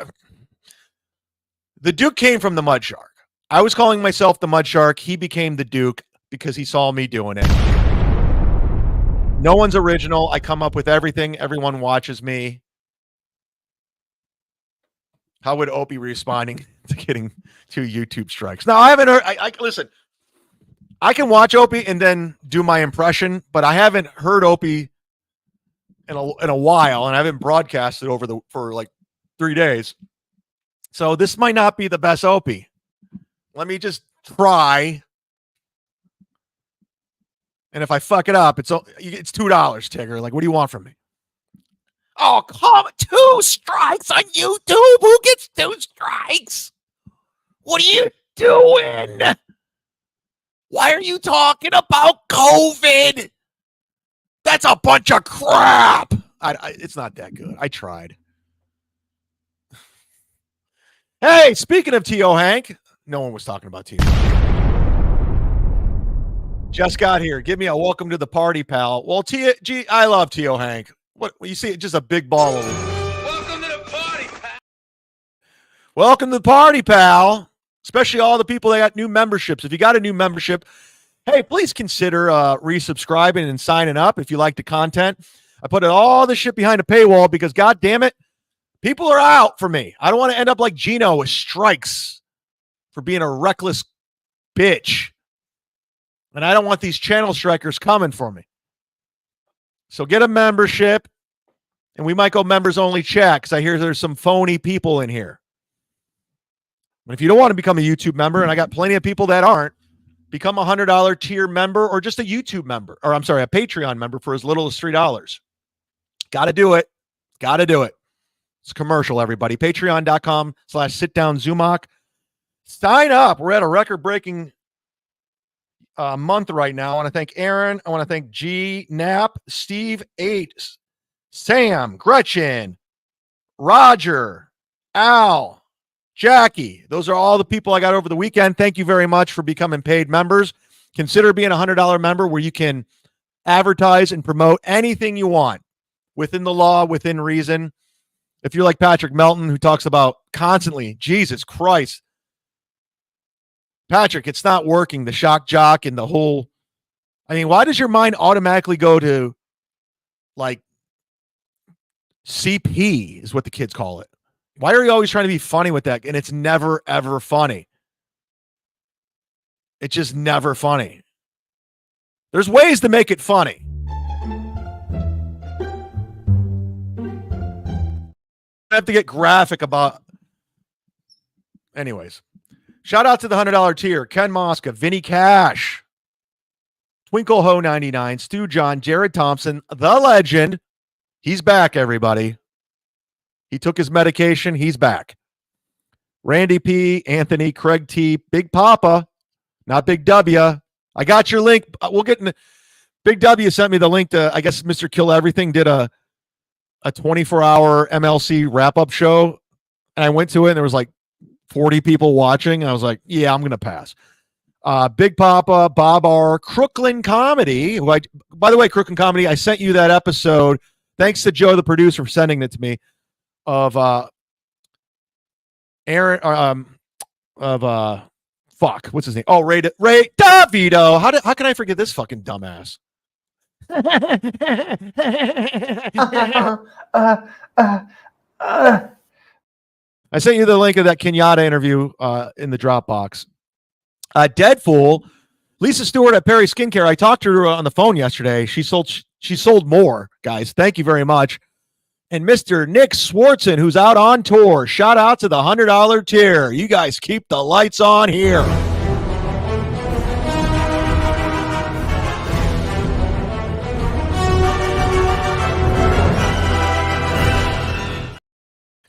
Duke came from the Mudshark. I was calling myself the Mudshark. He became the Duke because he saw me doing it. No one's original. I come up with everything. Everyone watches me. How would Opie be responding to getting 2 YouTube strikes? No, I haven't heard. Listen. I can watch Opie and then do my impression, but I haven't heard Opie in a while, and I haven't broadcasted for like 3 days. So this might not be the best Opie. Let me just try. And if I fuck it up, it's $2, Tigger. Like, what do you want from me? Oh, come 2 strikes on YouTube. Who gets 2 strikes? What are you doing? Why are you talking about COVID? That's a bunch of crap. It's not that good. I tried. Hey, speaking of T.O. Hank, no one was talking about T.O. Just got here. Give me a welcome to the party, pal. Well, I love T.O. Hank. What you see? Just a big ball of Welcome to the party, pal. Welcome to the party, pal. Especially all the people that got new memberships. If you got a new membership, hey, please consider resubscribing and signing up if you like the content. I put all this shit behind a paywall because, God damn it, people are out for me. I don't want to end up like Geno with strikes for being a reckless bitch. And I don't want these channel strikers coming for me. So get a membership. And we might go members only chat because I hear there's some phony people in here. But if you don't want to become a YouTube member, and I got plenty of people that aren't, become a $100 tier member or just a YouTube member, or I'm sorry, a Patreon member for as little as $3. Got to do it. Got to do it. It's commercial, everybody. Patreon.com/sitdownzumock. Sign up. We're at a record-breaking month right now. I want to thank Aaron. I want to thank G, Knapp, Steve, 8, Sam, Gretchen, Roger, Al, Jackie. Those are all the people I got over the weekend. Thank you very much for becoming paid members. Consider being a $100 member where you can advertise and promote anything you want within the law, within reason. If you're like Patrick Melton, who talks about constantly, Jesus Christ, Patrick, it's not working, the shock jock and the whole, I mean, why does your mind automatically go to like CP is what the kids call it? Why are you always trying to be funny with that? And it's never, ever funny. It's just never funny. There's ways to make it funny. I have to get graphic about. Anyways, shout out to the $100 tier: Ken Mosca, Vinny Cash, Twinkle Ho 99, Stu John, Jared Thompson, the legend. He's back, everybody. He took his medication. He's back. Randy P, Anthony, Craig T, Big Papa, not Big W. I got your link. We'll get in. Big W sent me the link to, I guess Mr. Kill Everything did a 24-hour MLC wrap-up show, and I went to it, and there was like 40 people watching. I was like, yeah, I'm going to pass. Big Papa, Bob R, Crooklyn Comedy. Who by the way, Crooklyn Comedy, I sent you that episode. Thanks to Joe, the producer, for sending it to me. Of Aaron, fuck, what's his name? Oh, Ray Davido. How can I forget this fucking dumbass? I sent you the link of that Kenyatta interview in the Dropbox. Deadpool, Lisa Stewart at Perry Skincare. I talked to her on the phone yesterday. She sold more, guys. Thank you very much. And Mr. Nick Swartzen, who's out on tour. Shout out to the $100 tier. You guys keep the lights on here.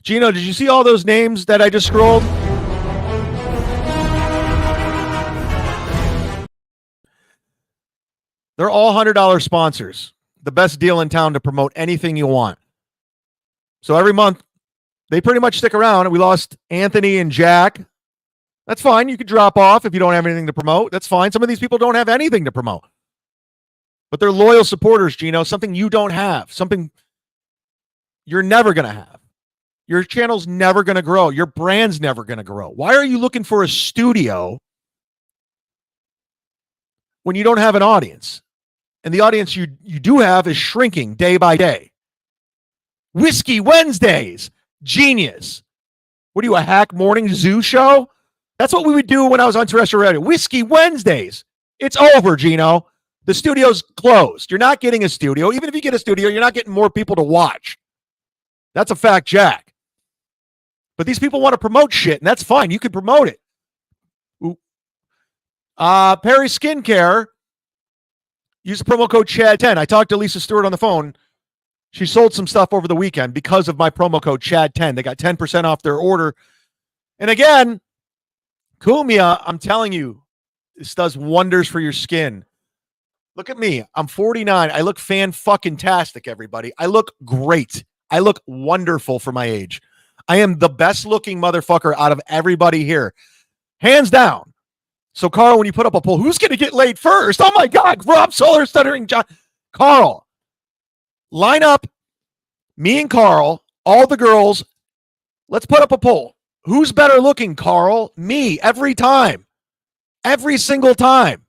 Geno, did you see all those names that I just scrolled? They're all $100 sponsors. The best deal in town to promote anything you want. So every month, they pretty much stick around. We lost Anthony and Jack. That's fine. You could drop off if you don't have anything to promote. That's fine. Some of these people don't have anything to promote. But they're loyal supporters, Geno. Something you don't have. Something you're never going to have. Your channel's never going to grow. Your brand's never going to grow. Why are you looking for a studio when you don't have an audience? And the audience you do have is shrinking day by day. Whiskey Wednesdays. Genius. What are you, a hack morning zoo show? That's what we would do when I was on terrestrial radio. Whiskey Wednesdays. It's over, Geno. The studio's closed. You're not getting a studio. Even if you get a studio, you're not getting more people to watch. That's a fact, Jack. But these people want to promote shit, and that's fine. You can promote it. Perry Skincare. Use the promo code CHAD10. I talked to Lisa Stewart on the phone. She sold some stuff over the weekend because of my promo code CHAD10. They got 10% off their order. And again, Cumia, I'm telling you, this does wonders for your skin. Look at me. I'm 49. I look fan-fucking-tastic, everybody. I look great. I look wonderful for my age. I am the best-looking motherfucker out of everybody here. Hands down. So, Carl, when you put up a poll, who's going to get laid first? Oh, my God. Rob Solar, Stuttering John. Carl, line up me and Carl, all the girls. Let's put up a poll. Who's better looking, Carl? Me, every time. Every single time.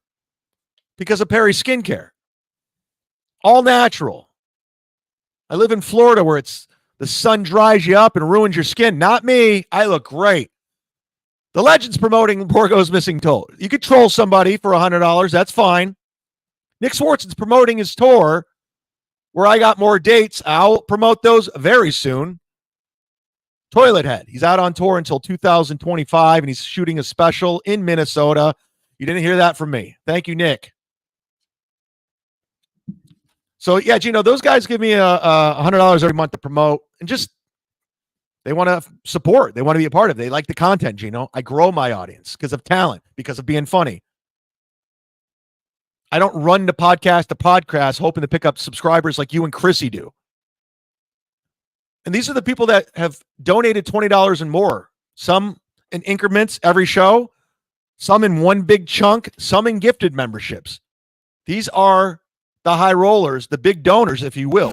Because of Perry Skincare. All natural. I live in Florida where the sun dries you up and ruins your skin. Not me. I look great. The legend's promoting Borgo's Missing Toe. You could troll somebody for $100. That's fine. Nick Swartzen's promoting his tour where I got more dates. I'll promote those very soon. Toilet Head. He's out on tour until 2025, and he's shooting a special in Minnesota. You didn't hear that from me. Thank you, Nick. So, yeah, Geno, those guys give me $100 every month to promote, and just they want to support. They want to be a part of it. They like the content, Geno. I grow my audience because of talent, because of being funny. I don't run the podcast hoping to pick up subscribers like you and Chrissy do. And these are the people that have donated $20 and more. Some in increments every show, some in one big chunk, some in gifted memberships. These are the high rollers, the big donors, if you will.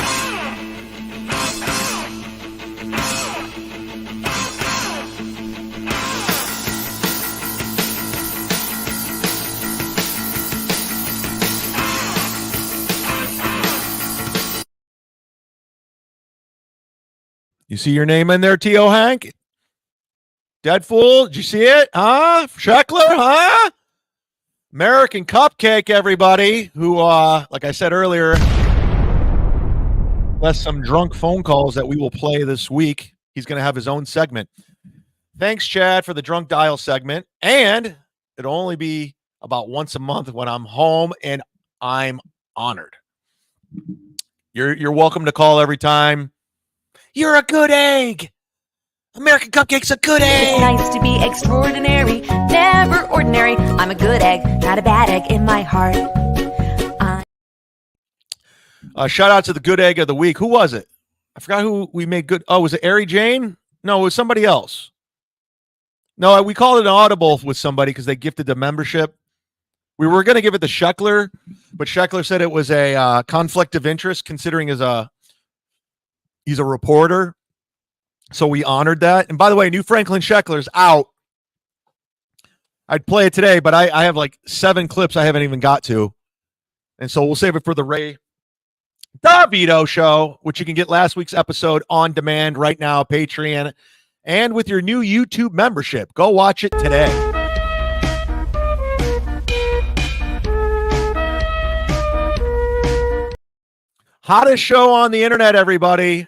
You see your name in there, T.O. Hank? Dead Fool, did you see it? Huh? Sheckler, huh? American Cupcake, everybody, who, like I said earlier, left some drunk phone calls that we will play this week. He's going to have his own segment. Thanks, Chad, for the drunk dial segment. And it'll only be about once a month when I'm home, and I'm honored. You're welcome to call every time. You're a good egg. American Cupcake's a good egg. It's nice to be extraordinary, never ordinary. I'm a good egg, not a bad egg in my heart. Shout out to the good egg of the week. Who was it? I forgot who we made good. Oh, was it Ari Jane? No, it was somebody else. No, we called it an audible with somebody because they gifted the membership. We were going to give it to Sheckler, but Sheckler said it was a conflict of interest considering he's a reporter. So we honored that. And by the way, new Franklin Sheckler's out. I'd play it today, but I have like 7 clips I haven't even got to. And so we'll save it for the Ray DeVito show, which you can get last week's episode on demand right now, Patreon, and with your new YouTube membership. Go watch it today. Hottest show on the internet, everybody.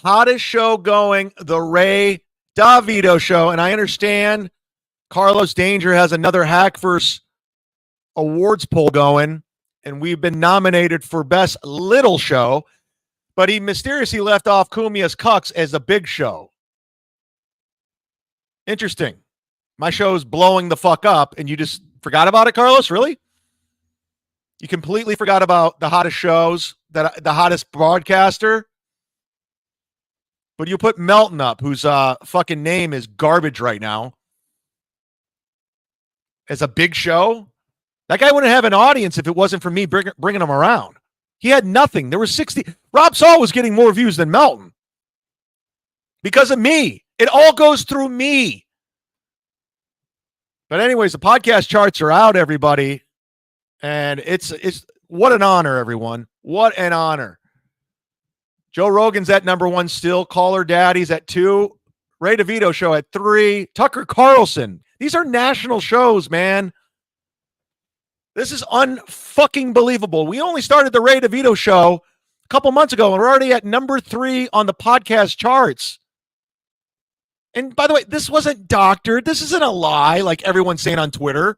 Hottest show going, the Ray DeVito show. And I understand Carlos Danger has another Hackverse awards poll going, and we've been nominated for Best Little Show, but he mysteriously left off Cumia'S Cucks as a big show. Interesting. My show's blowing the fuck up, and you just forgot about it, Carlos? Really? You completely forgot about the hottest shows, the hottest broadcaster? But you put Melton up, whose fucking name is garbage right now, as a big show. That guy wouldn't have an audience if it wasn't for me bringing him around. He had nothing. There were 60. Rob Saul was getting more views than Melton because of me. It all goes through me. But anyways, the podcast charts are out, everybody. And it's what an honor, everyone. What an honor. Joe Rogan's at number 1 still. Caller Daddy's at 2. Ray DeVito show at 3. Tucker Carlson. These are national shows, man. This is unfucking believable. We only started the Ray DeVito show a couple months ago, and we're already at number 3 on the podcast charts. And by the way, this wasn't doctored. This isn't a lie like everyone's saying on Twitter.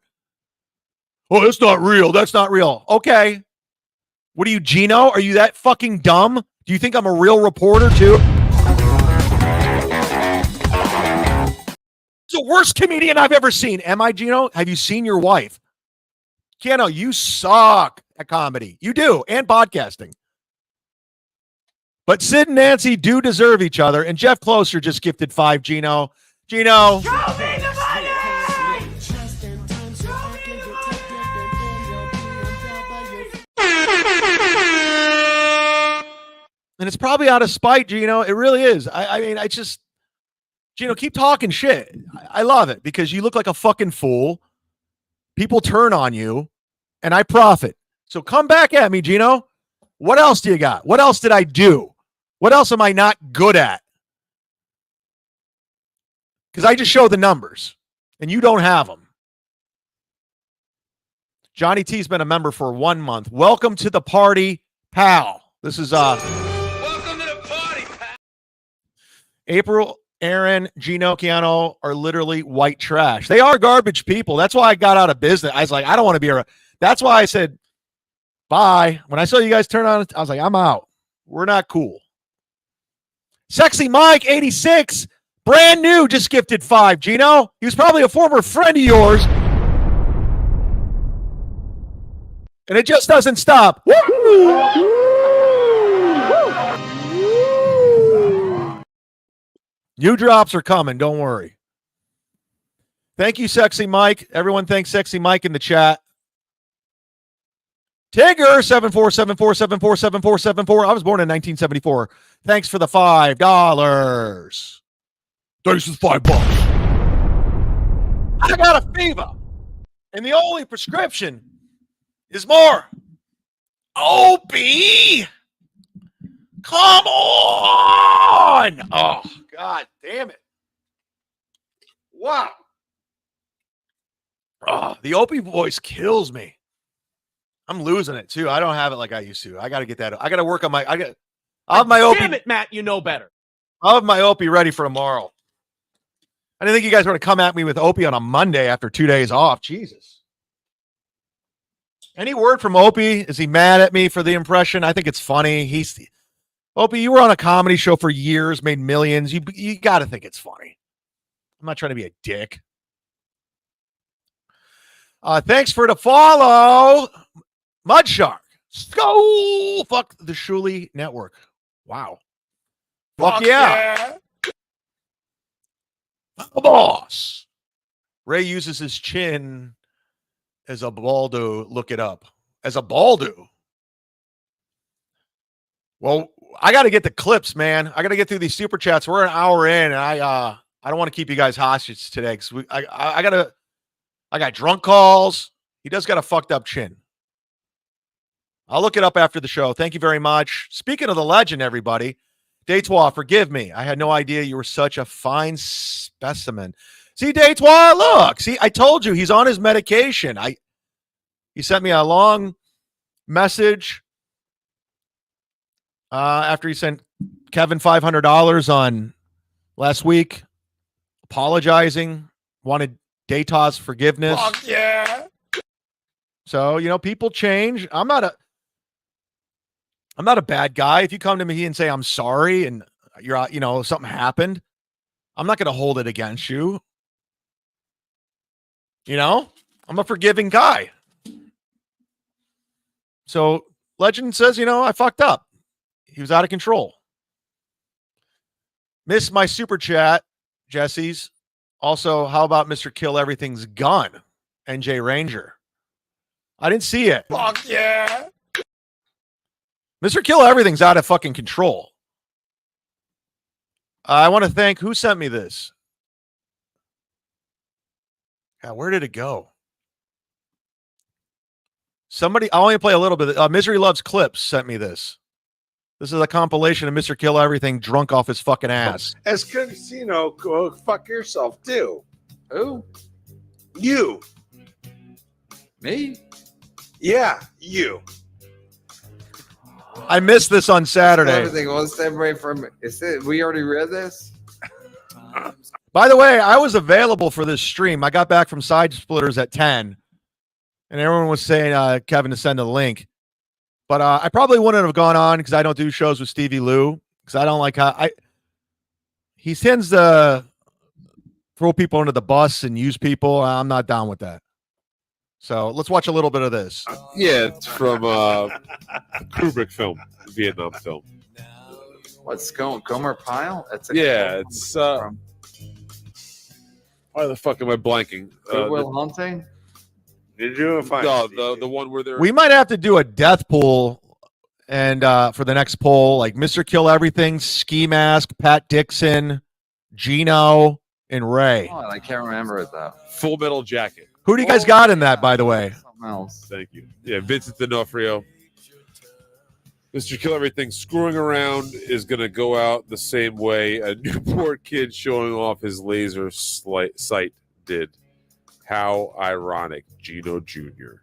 Oh, that's not real. That's not real. Okay. What are you, Geno? Are you that fucking dumb? Do you think I'm a real reporter too? It's the worst comedian I've ever seen. Am I, Geno? Have you seen your wife? Geno, you suck at comedy. You do, and podcasting. But Sid and Nancy do deserve each other, and Jeff Closer just gifted 5, Geno. Geno. Show me the money! And it's probably out of spite, Geno. It really is. I mean, I just, Geno, keep talking shit. I love it because you look like a fucking fool. People turn on you, and I profit. So come back at me, Geno. What else do you got? What else did I do? What else am I not good at? Because I just show the numbers, and you don't have them. Johnny T's been a member for 1 month. Welcome to the party, pal. This is Welcome to the party, pal. April, Aaron, Geno, Keanu are literally white trash. They are garbage people. That's why I got out of business. I was like, I don't want to be around. That's why I said bye. When I saw you guys turn on, I was like, I'm out. We're not cool. Sexy Mike, 86, brand new, just gifted 5. Geno, he was probably a former friend of yours. And it just doesn't stop. New drops are coming. Don't worry. Thank you, Sexy Mike. Everyone thanks Sexy Mike in the chat. Tigger, 7474747474. I was born in 1974. Thanks for the $5. This is $5. I got a fever. And the only prescription is more Opie. Come on. Oh, God damn it. Wow. Oh, the Opie voice kills me. I'm losing it too. I don't have it like I used to. I got to get that. I got to work on I'll have my Opie. Damn it, Matt, you know better. I'll have my Opie ready for tomorrow. I didn't think you guys were going to come at me with Opie on a Monday after 2 days off. Jesus. Any word from Opie? Is he mad at me for the impression? I think it's funny. Opie, you were on a comedy show for years, made millions. You got to think it's funny. I'm not trying to be a dick. Thanks for the follow, Mudshark. Go fuck the Shuli Network. Wow. Fuck yeah. The boss. Ray uses his chin as a baldo. Look it up. As a baldo. Well, I got to get the clips, man. I got to get through these super chats. We're an hour in, and I don't want to keep you guys hostage today because I got drunk calls. He does got a fucked up chin. I'll look it up after the show. Thank you very much. Speaking of the legend, everybody, Deitois, forgive me. I had no idea you were such a fine specimen. See, Deitois, look. See, I told you he's on his medication. He sent me a long message after he sent Kevin $500 on last week, apologizing, wanted Deitois' forgiveness. Fuck yeah. So, people change. I'm not a bad guy. If you come to me and say I'm sorry and you're something happened, I'm not going to hold it against you. I'm a forgiving guy. So Legend says, I fucked up. He was out of control. Missed my super chat, Jesse's. Also, how about Mr. Kill Everything's gun? NJ Ranger. I didn't see it. Fuck yeah. Mr. Kill Everything's out of fucking control. I want to thank who sent me this. God, where did it go? Somebody, I'll only play a little bit. Misery Loves Clips sent me this. This is a compilation of Mr. Kill Everything drunk off his fucking ass. As Casino, go fuck yourself too. Who? You. Me? Yeah, you. I missed this on Saturday. Everything was separate from. We already read this. By the way, I was available for this stream. I got back from Side Splitters at 10, and everyone was saying Kevin to send a link. But I probably wouldn't have gone on because I don't do shows with Stevie Lou because I don't like how he tends to throw people under the bus and use people. I'm not down with that. So let's watch a little bit of this. Yeah, it's from Kubrick film, Vietnam film. What's Gomer Pyle? That's It's why the fuck am I blanking? Good Will Hunting. Did you find the one where they're We might have to do a death pool and for the next poll, like Mr. Kill Everything, Ski Mask, Pat Dixon, Geno, and Ray. Oh, I can't remember it though. Full Metal Jacket. Who do you guys got in that, by the way? Something else. Thank you. Yeah, Vincent D'Onofrio. Mr. Kill Everything screwing around is going to go out the same way a Newport kid showing off his laser sight did. How ironic, Geno Jr.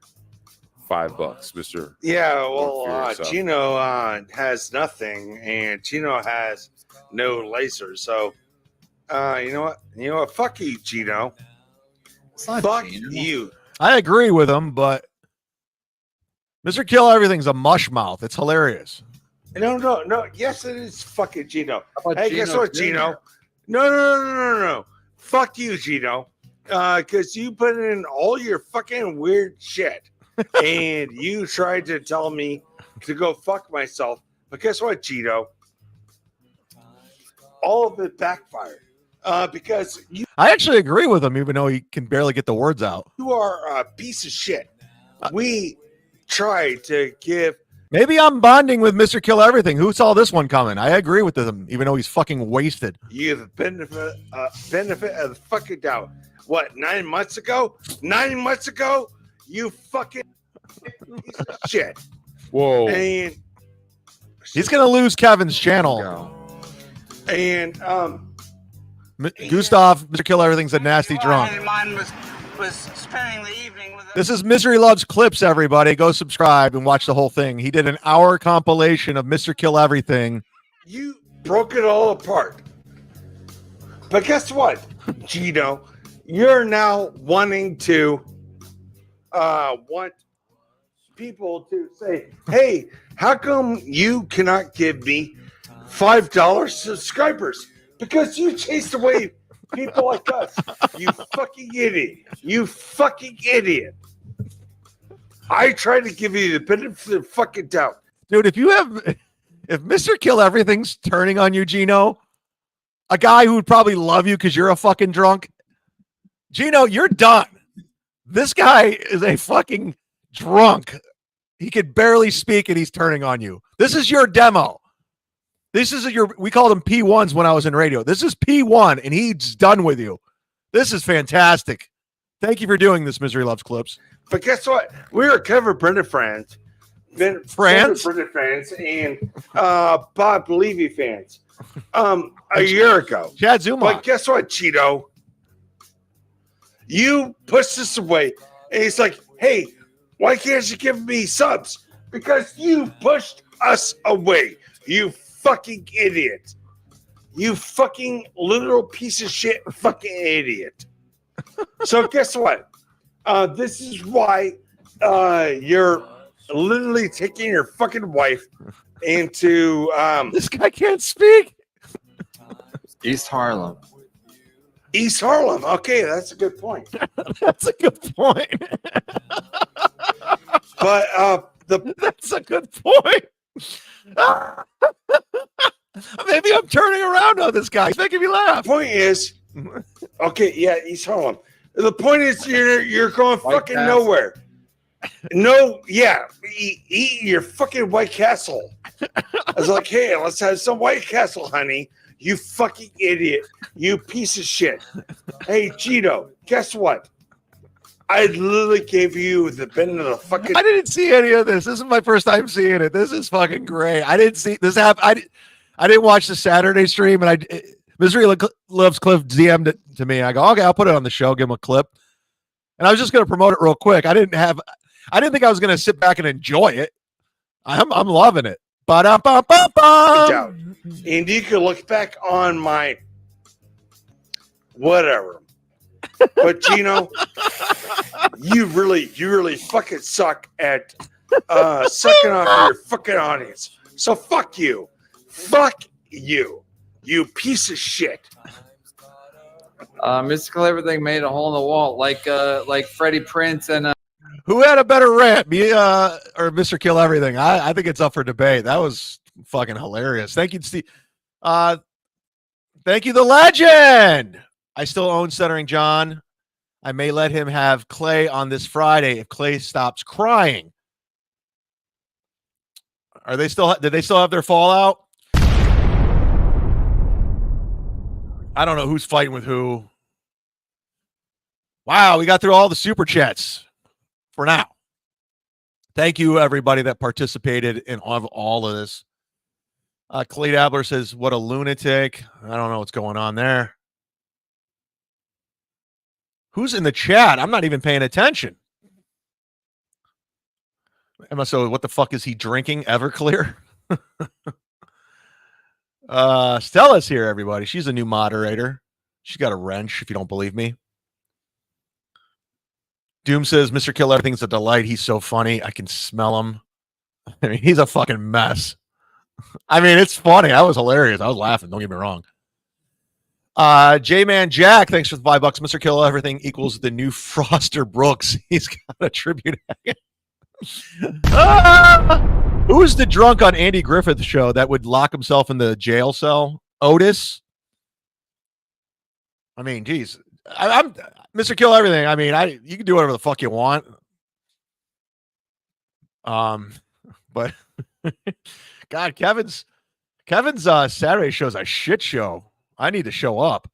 $5, Mister. Yeah, Work for well, yourself. Geno has nothing, and Geno has no laser. So, you know what? You know what? Fuck you, Geno. It's not Fuck Geno. you. I agree with him, but Mr. Kill Everything's a mush mouth. It's hilarious. No. Yes, it is fucking Geno. How about Hey, guess Geno what, Jr.? Geno? No. Fuck you, Geno. Because you put in all your fucking weird shit. And you tried to tell me to go fuck myself. But guess what, Geno? All of it backfired. Because I actually agree with him, even though he can barely get the words out. you are a piece of shit. We tried to give Maybe I'm bonding with Mr. Kill Everything. Who saw this one coming? I agree with him, even though he's fucking wasted. you the benefit of the fucking doubt. What, 9 months ago? 9 months ago? You fucking piece of shit. Whoa. And He's gonna lose Kevin's channel. Go. and Gustav, Mr. Kill Everything's a nasty drunk. Mine was spending the evening with This is Misery Loves Clips, everybody. Go subscribe and watch the whole thing. He did an hour compilation of Mr. Kill Everything. you broke it all apart. But guess what, Gino? You're now wanting to want people to say, hey, how come you cannot give me $5 subscribers? Because you chased away people like us. You fucking idiot. You fucking idiot. I tried to give you the benefit of the fucking doubt. Dude, if Mr. Kill Everything's turning on you, Gino, a guy who would probably love you because you're a fucking drunk, Gino, you're done. This guy is a fucking drunk. He could barely speak and he's turning on you. This is your demo. We called them P1s when I was in radio. This is P1 and he's done with you. This is fantastic. Thank you for doing this, Misery Loves Clips. But guess what? We were Kevin Brendan fans. France? Kevin Brendan fans and Bob Levy fans. A year ago. Chad Zumock. But guess what, Cheeto? You pushed this away. And he's like, hey, why can't you give me subs? Because you pushed us away. You fucking idiot. You fucking literal piece of shit fucking idiot. So guess what? This is why you're literally taking your fucking wife into This guy can't speak. East Harlem. East Harlem. Okay, that's a good point. That's a good point. But That's a good point. Maybe I'm turning around on this guy. He's making me laugh. point is, okay, yeah, East Harlem. The point is, you're going White fucking Castle. nowhere. No, yeah, eat your fucking White Castle. I was like, hey, let's have some White Castle, honey. You fucking idiot. You piece of shit. Hey, Gino, guess what? I literally gave you the benefit of the fucking. I didn't see any of this. This is my first time seeing it. This is fucking great. I didn't see this happen. I didn't watch the Saturday stream, and Misery Loves Cliff DM'd it to me. I go, okay, I'll put it on the show, give him a clip. And I was just going to promote it real quick. I didn't think I was going to sit back and enjoy it. I'm loving it. Ba-da-ba-ba-ba. And you can look back on my whatever. But Gino, you really fucking suck at sucking off your fucking audience. So fuck you. Fuck you. You piece of shit. Mystical Everything made a hole in the wall, like Freddie Prinze and Who had a better rant, me or Mr. Kill Everything? I think it's up for debate. That was fucking hilarious. Thank you, Steve. Thank you, the legend. I still own Stuttering John. I may let him have Clay on this Friday if Clay stops crying. Did they still have their fallout? I don't know who's fighting with who. Wow, we got through all the super chats for now. Thank you, everybody that participated in all of this. Clay Dabler says, what a lunatic. I don't know what's going on there. Who's in the chat? I'm not even paying attention. MSO, what the fuck is he drinking? Everclear? Stella's here, everybody. She's a new moderator. She's got a wrench, if you don't believe me. Doom says, Mr. Kill Everything's a delight. He's so funny. I can smell him. I mean, he's a fucking mess. I mean, it's funny. That was hilarious. I was laughing. Don't get me wrong. J-Man Jack, thanks for the $5. Mr. Kill Everything equals the new Froster Brooks. He's got a tribute. Who's the drunk on Andy Griffith's show that would lock himself in the jail cell? Otis? I mean, geez. I'm Mr. Kill Everything. I mean, you can do whatever the fuck you want. But God, Kevin's Saturday show's a shit show. I need to show up.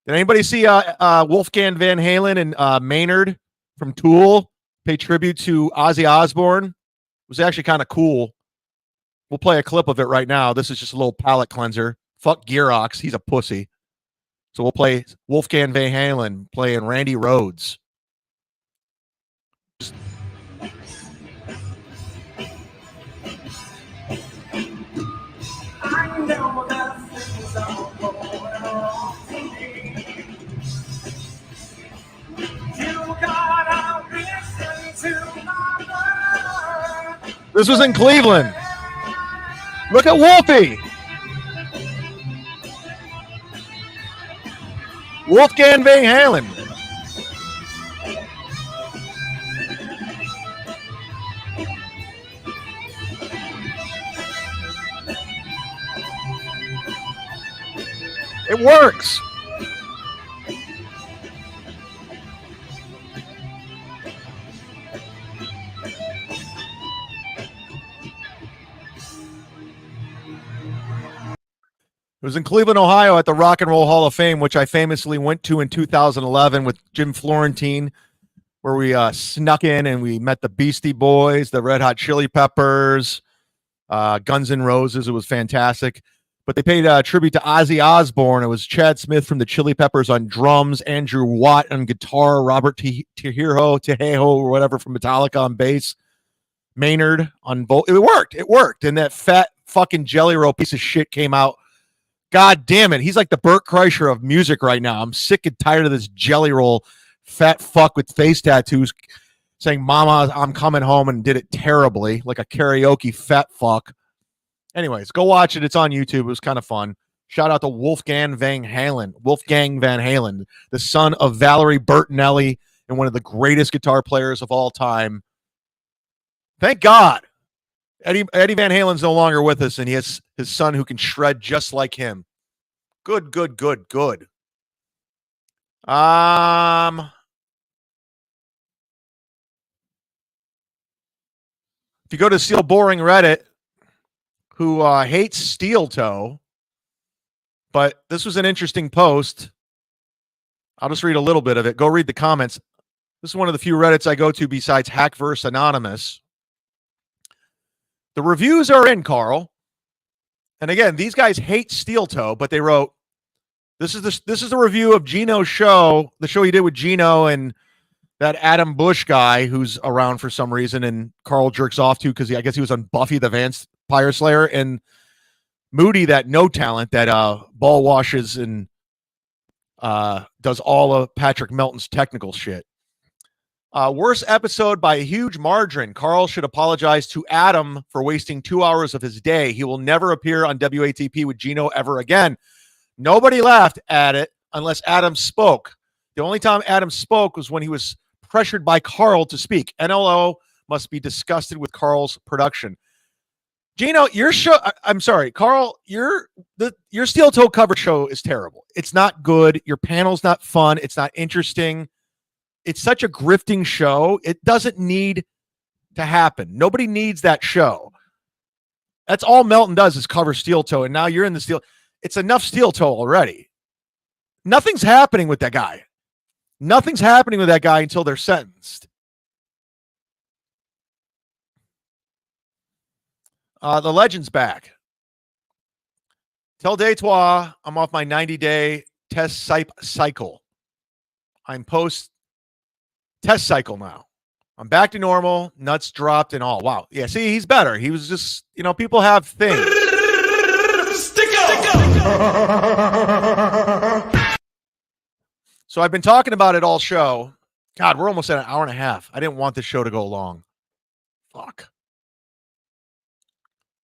Did anybody see Wolfgang Van Halen and Maynard from Tool pay tribute to Ozzy Osbourne? It was actually kind of cool. We'll play a clip of it right now. This is just a little palate cleanser. Fuck Gearox. He's a pussy. So we'll play Wolfgang Van Halen playing Randy Rhoads. I know that things are going wrong for me. You gotta listen to my word. This was in Cleveland. Look at Wolfie. Wolfgang Van Halen. It works. It was in Cleveland, Ohio at the Rock and Roll Hall of Fame, which I famously went to in 2011 with Jim Florentine, where we snuck in and we met the Beastie Boys, the Red Hot Chili Peppers, Guns N' Roses. It was fantastic. But they paid tribute to Ozzy Osbourne. It was Chad Smith from the Chili Peppers on drums, Andrew Watt on guitar, Robert Tejeho, or whatever from Metallica on bass, Maynard on both. It worked. It worked. And that fat fucking Jelly Roll piece of shit came out. God damn it. He's like the Burt Kreischer of music right now. I'm sick and tired of this Jelly Roll fat fuck with face tattoos saying, Mama, I'm coming home, and did it terribly, like a karaoke fat fuck. Anyways, go watch it. It's on YouTube. It was kind of fun. Shout out to Wolfgang Van Halen, the son of Valerie Bertinelli and one of the greatest guitar players of all time. Thank God. Eddie Van Halen's no longer with us, and he has his son who can shred just like him. Good. If you go to Steel Boring Reddit, who hates Steel Toe, but this was an interesting post. I'll just read a little bit of it. Go read the comments. This is one of the few Reddits I go to besides Hackverse Anonymous. The reviews are in, Carl. And again, these guys hate Steel Toe, but they wrote, this is the review of Geno's show, the show he did with Geno and that Adam Bush guy who's around for some reason, and Carl jerks off to because I guess he was on Buffy the Vampire Slayer, and Moody, that no talent that ball washes and does all of Patrick Melton's technical shit. Worst episode by a huge margin. Carl should apologize to Adam for wasting 2 hours of his day. He will never appear on WATP with Geno ever again. Nobody laughed at it unless Adam spoke. The only time Adam spoke was when he was pressured by Carl to speak. NLO must be disgusted with Carl's production. Geno, your show, I'm sorry, Carl, your Steel Toe cover show is terrible. It's not good. Your panel's not fun. It's not interesting. It's such a grifting show. It doesn't need to happen. Nobody needs that show. That's all Melton does is cover Steel Toe, and now you're in the Steel. It's enough Steel Toe already. Nothing's happening with that guy. Nothing's happening with that guy until they're sentenced. The legend's back. Tell Deitois I'm off my 90-day test cycle. I'm post-test cycle now. I'm back to normal, nuts dropped and all. Wow. Yeah, see, he's better. He was just, people have things. So I've been talking about it all show. God, we're almost at an hour and a half. I didn't want this show to go long. Fuck.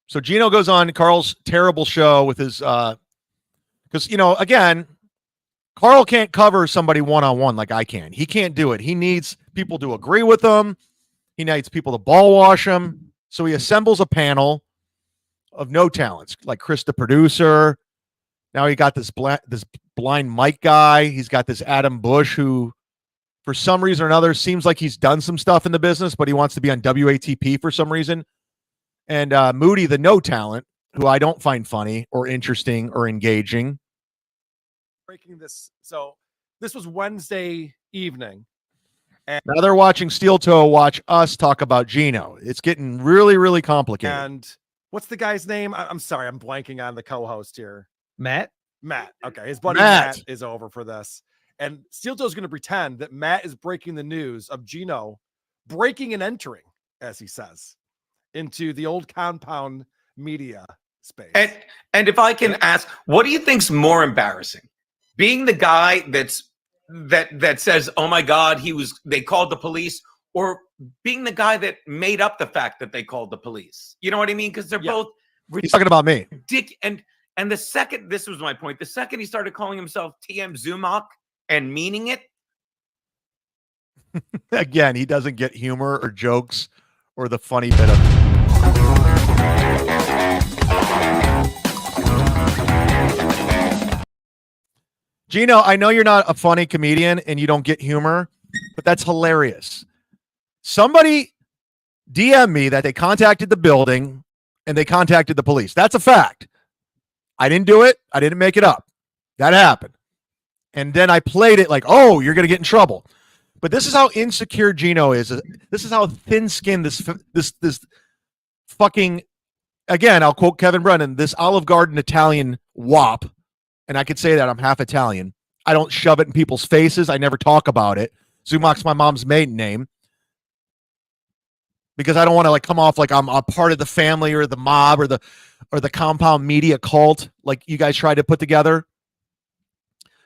So Geno goes on Carl's terrible show with his, because, again, Carl can't cover somebody one-on-one like I can. He can't do it. He needs people to agree with him. He needs people to ball wash him. So he assembles a panel of no talents, like Chris, the producer. Now he got this blind Mike guy. He's got this Adam Bush who, for some reason or another, seems like he's done some stuff in the business, but he wants to be on WATP for some reason. And Moody, the no talent, who I don't find funny or interesting or engaging. Breaking this. So this was Wednesday evening. And now they're watching Steel Toe watch us talk about Geno. It's getting really, really complicated. And what's the guy's name? I'm sorry, I'm blanking on the co-host here. Matt. Okay, his buddy Matt is over for this. And Steel Toe's going to pretend that Matt is breaking the news of Geno breaking and entering, as he says, into the old compound media space. And if I can ask, what do you think's more embarrassing? Being the guy that says, "Oh my God, they called the police," or being the guy that made up the fact that they called the police? You know what I mean? Because they're both. He's talking about me. And the second, this was my point. The second he started calling himself TM Zumock and meaning it, again, he doesn't get humor or jokes or the funny bit of. Geno, I know you're not a funny comedian and you don't get humor, but that's hilarious. Somebody DM me that they contacted the building and they contacted the police. That's a fact. I didn't do it. I didn't make it up. That happened. And then I played it like, oh, you're going to get in trouble. But this is how insecure Geno is. This is how thin-skinned this fucking, again, I'll quote Kevin Brennan, this Olive Garden Italian wop. And I could say that I'm half Italian. I don't shove it in people's faces. I never talk about it. Zumock's my mom's maiden name. Because I don't want to come off like I'm a part of the family or the mob or the compound media cult like you guys tried to put together.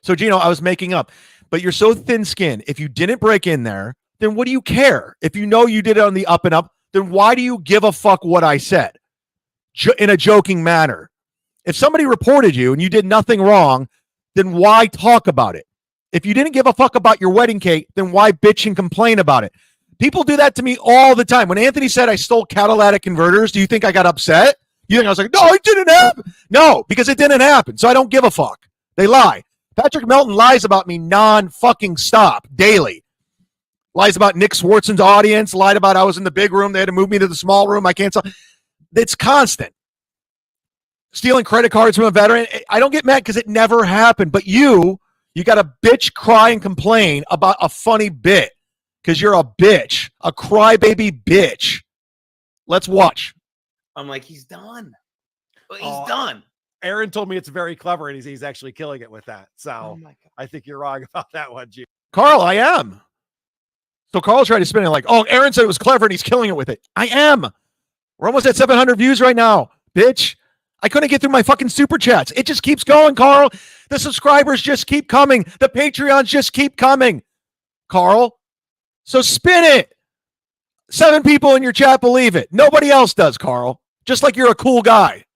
So, Geno, I was making up. But you're so thin-skinned. If you didn't break in there, then what do you care? If you know you did it on the up and up, then why do you give a fuck what I said? In a joking manner. If somebody reported you and you did nothing wrong, then why talk about it? If you didn't give a fuck about your wedding cake, then why bitch and complain about it? People do that to me all the time. When Anthony said I stole catalytic converters, do you think I got upset? You think I was like, no, it didn't happen? No, because it didn't happen. So I don't give a fuck. They lie. Patrick Melton lies about me non-fucking stop daily. Lies about Nick Swartzen's audience. Lied about I was in the big room. They had to move me to the small room. I can't. It's constant. Stealing credit cards from a veteran. I don't get mad because it never happened. But you got to bitch, cry, and complain about a funny bit because you're a bitch, a crybaby bitch. Let's watch. I'm like, he's done. He's done. Aaron told me it's very clever, and he's actually killing it with that. So I think you're wrong about that one, G. Carl, I am. So Carl's trying to spin it like, oh, Aaron said it was clever, and he's killing it with it. I am. We're almost at 700 views right now, bitch. I couldn't get through my fucking super chats. It just keeps going, Carl. The subscribers just keep coming. The Patreons just keep coming, Carl. So spin it. 7 people in your chat believe it. Nobody else does, Carl. Just like you're a cool guy.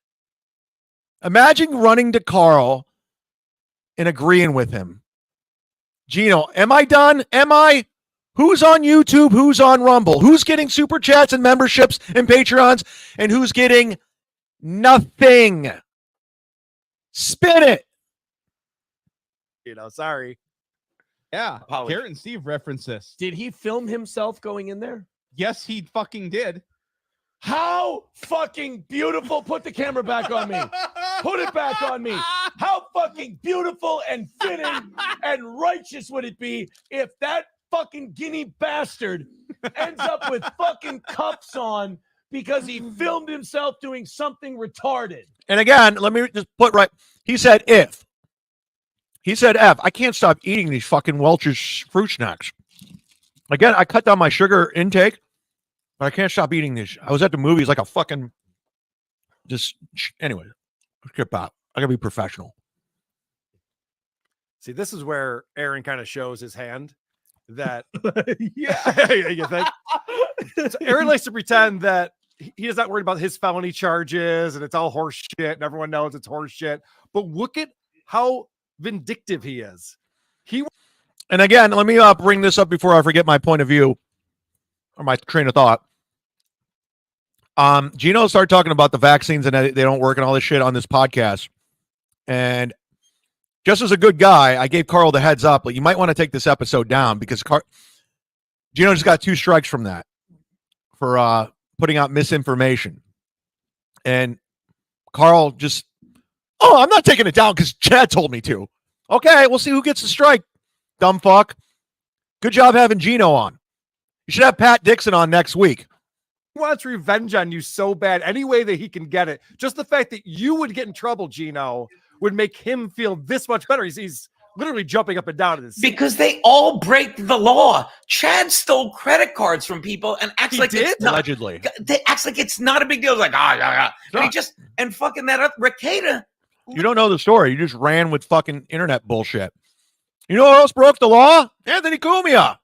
Imagine running to Carl and agreeing with him. Geno, am I done? Am I? Who's on YouTube? Who's on Rumble? Who's getting super chats and memberships and Patreons? And who's getting nothing? Spin it. Sorry. Yeah. Garrett and Steve referenced this. Did he film himself going in there? Yes, he fucking did. How fucking beautiful. Put the camera back on me. Put it back on me. How fucking beautiful and fitting and righteous would it be if that fucking guinea bastard ends up with fucking cuffs on because he filmed himself doing something retarded. And again, let me just put right. He said if. He said F. I can't stop eating these fucking Welch's fruit snacks. Again, I cut down my sugar intake, but I can't stop eating this. I was at the movies like a fucking anyway. Skip out. I gotta be professional. See, this is where Aaron kind of shows his hand. That Yeah. you think? So Aaron likes to pretend that he is not worried about his felony charges and it's all horse shit and everyone knows it's horse shit. But look at how vindictive he is. And again, let me bring this up before I forget my point of view or my train of thought. Geno started talking about the vaccines and they don't work and all this shit on this podcast. And just as a good guy, I gave Carl the heads up, but you might want to take this episode down because Geno just got 2 strikes from that for putting out misinformation. And Carl just, I'm not taking it down because Chad told me to. Okay, we'll see who gets the strike, dumb fuck. Good job having Geno on. You should have Pat Dixon on next week. He wants revenge on you so bad, any way that he can get it. Just the fact that you would get in trouble, Geno, would make him feel this much better. He's literally jumping up and down in his seat. Because they all break the law. Chad stole credit cards from people and acts like it's not, allegedly. They acts like it's not a big deal. Like, yeah. And fucking that up, Ricada. You don't know the story. You just ran with fucking internet bullshit. You know who else broke the law? Anthony Cumia.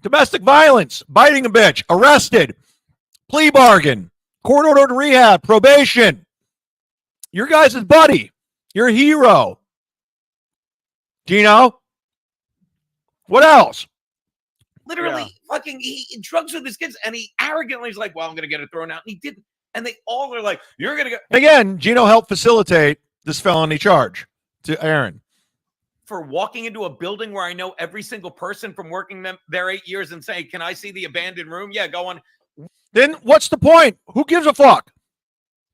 Domestic violence, biting a bitch, arrested, plea bargain, court ordered rehab, probation. Your guys' buddy. You're a hero. Geno. What else? Literally, fucking, he drugs with his kids, and he arrogantly is like, well, I'm going to get it thrown out. And he didn't. And they all are like, you're going to get. Again, Geno helped facilitate this felony charge to Aaron. For walking into a building where I know every single person from working there 8 years and saying, can I see the abandoned room? Yeah, go on. Then what's the point? Who gives a fuck?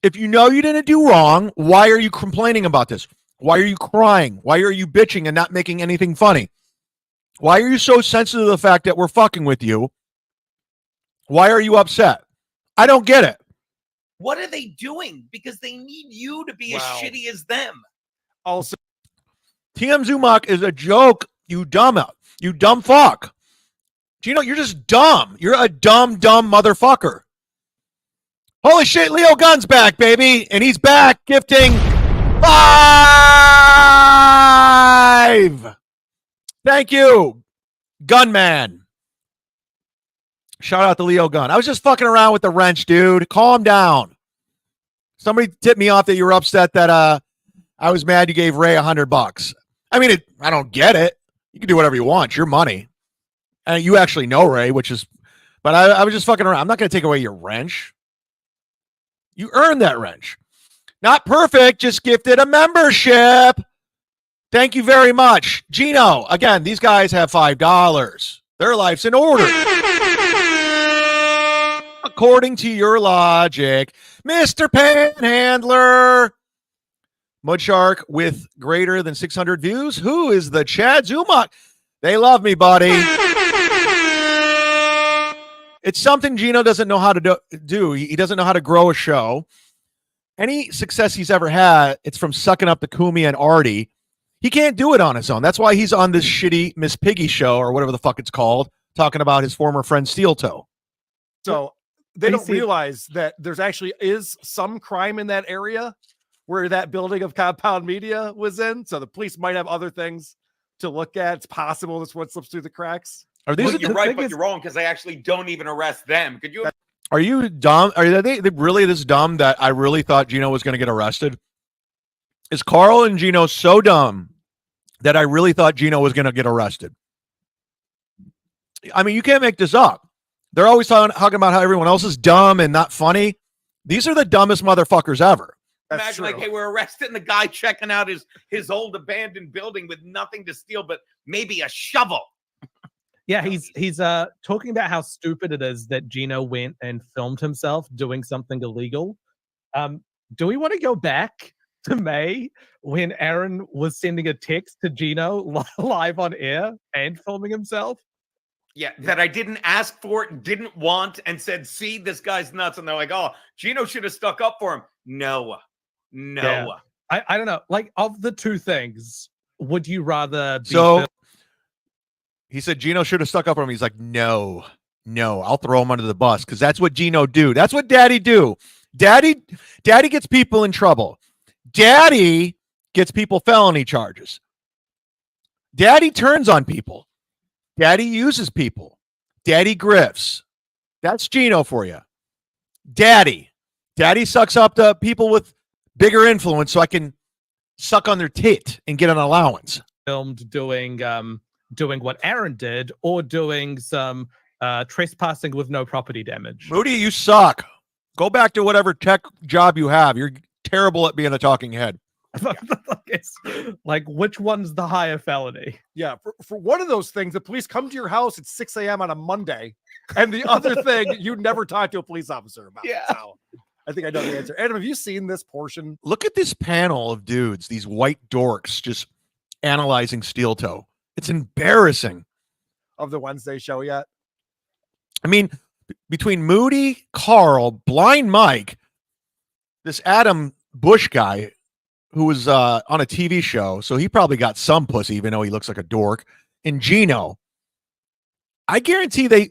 If you know you didn't do wrong, why are you complaining about this? Why are you crying? Why are you bitching and not making anything funny? Why are you so sensitive to the fact that we're fucking with you? Why are you upset? I don't get it. What are they doing? Because they need you to be as shitty as them. Also, TM Zumock is a joke, you dumb fuck. Geno, you're just dumb. You're a dumb motherfucker. Holy shit, Leo Gunn's back, baby. And he's back gifting 5. Thank you, Gunman. Shout out to Leo Gunn. I was just fucking around with the wrench, dude. Calm down. Somebody tipped me off that you were upset that I was mad you gave Ray $100. I mean, I don't get it. You can do whatever you want. It's your money. And you actually know Ray, but I was just fucking around. I'm not going to take away your wrench. You earned that wrench. Not perfect, just gifted a membership. Thank you very much. Geno, again, these guys have $5. Their life's in order. According to your logic, Mr. Panhandler. Mudshark with greater than 600 views. Who is the Chad Zumock? They love me, buddy. It's something Geno doesn't know how to do. He doesn't know how to grow a show. Any success he's ever had, it's from sucking up to Cumia and Artie. He can't do it on his own. That's why he's on this shitty Miss Piggy show or whatever the fuck it's called, talking about his former friend Steel Toe. So they don't realize that there's actually is some crime in that area where that building of Compound Media was in. So the police might have other things to look at. It's possible this one slips through the cracks. Are these you're right, but you're wrong because they actually don't even arrest them. Could you? Are you dumb? Are they really this dumb that I really thought Geno was going to get arrested? Is Carl and Geno so dumb that I really thought Geno was going to get arrested? I mean, you can't make this up. They're always talking about how everyone else is dumb and not funny. These are the dumbest motherfuckers ever. Imagine like, hey, we're arresting the guy checking out his old abandoned building with nothing to steal but maybe a shovel. Yeah, he's talking about how stupid it is that Geno went and filmed himself doing something illegal. Do we want to go back to May when Aaron was sending a text to Geno live on air and filming himself? Yeah, that I didn't ask for it, didn't want, and said, see, this guy's nuts. And they're like, oh, Geno should have stuck up for him. No. Yeah. I don't know. Like, of the two things, would you rather be He said Geno should have stuck up for him. He's like, no, I'll throw him under the bus because that's what Geno do. That's what Daddy do. Daddy gets people in trouble. Daddy gets people felony charges. Daddy turns on people. Daddy uses people. Daddy grifts. That's Geno for you. Daddy sucks up the people with bigger influence so I can suck on their tit and get an allowance. Filmed doing what Aaron did, or doing some trespassing with no property damage. Moody, you suck. Go back to whatever tech job you have. You're terrible at being a talking head. Like, which one's the higher felony? Yeah, for one of those things, the police come to your house at 6 a.m. on a Monday, and the other thing, you never talk to a police officer about. Yeah. So I think I know the answer. Adam, have you seen this portion? Look at this panel of dudes, these white dorks just analyzing steel toe. It's embarrassing. Of the Wednesday show yet? I mean, between Moody, Carl, Blind Mike, this Adam Bush guy who was on a TV show, so he probably got some pussy, even though he looks like a dork, and Geno, I guarantee they,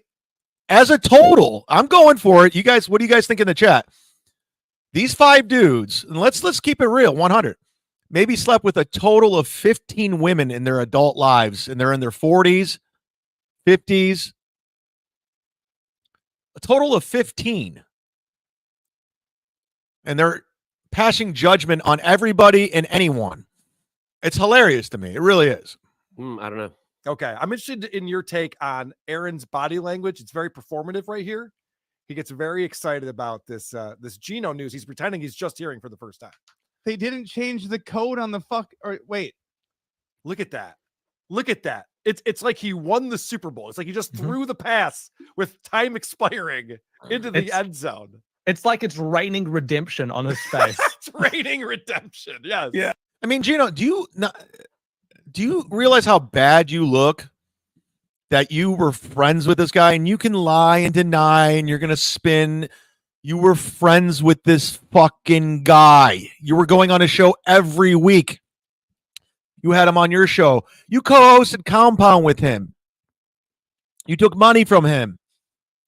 as a total, I'm going for it. You guys, what do you guys think in the chat? These 5 dudes, and let's keep it real, 100, maybe slept with a total of 15 women in their adult lives, and they're in their 40s, 50s, a total of 15. And they're passing judgment on everybody and anyone. It's hilarious to me. It really is. I don't know. Okay. I'm interested in your take on Aaron's body language. It's very performative right here. He gets very excited about this this Geno news. He's pretending he's just hearing for the first time. They didn't change the code on the wait. Look at that. Look at that. It's like he won the Super Bowl. It's like he just threw the pass with time expiring into the end zone. It's like it's raining redemption on his face. It's raining redemption. Yes. Yeah. I mean, Geno, do you realize how bad you look that you were friends with this guy, and you can lie and deny and you're going to spin. You were friends with this fucking guy. You were going on a show every week. You had him on your show. You co-hosted Compound with him. You took money from him.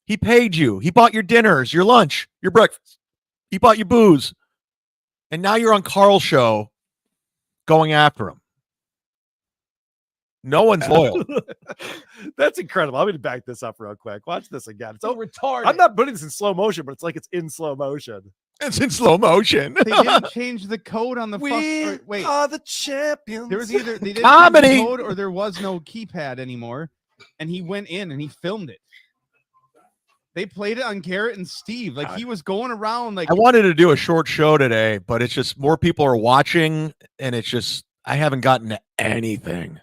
He paid you. He bought your dinners, your lunch, your breakfast. He bought you booze. And now you're on Carl's show going after him. No one's loyal. That's incredible. I'm going to back this up real quick. Watch this again. It's So retarded. I'm not putting this in slow motion, but it's like it's in slow motion. It's in slow motion. They didn't change the code on the wait. Are the champions. There was either they didn't Comedy. change the code or there was no keypad anymore, and he went in and he filmed it. They played it on Garrett and Steve. Like he was going around like I wanted to do a short show today, but it's just more people are watching, and it's just I haven't gotten to anything.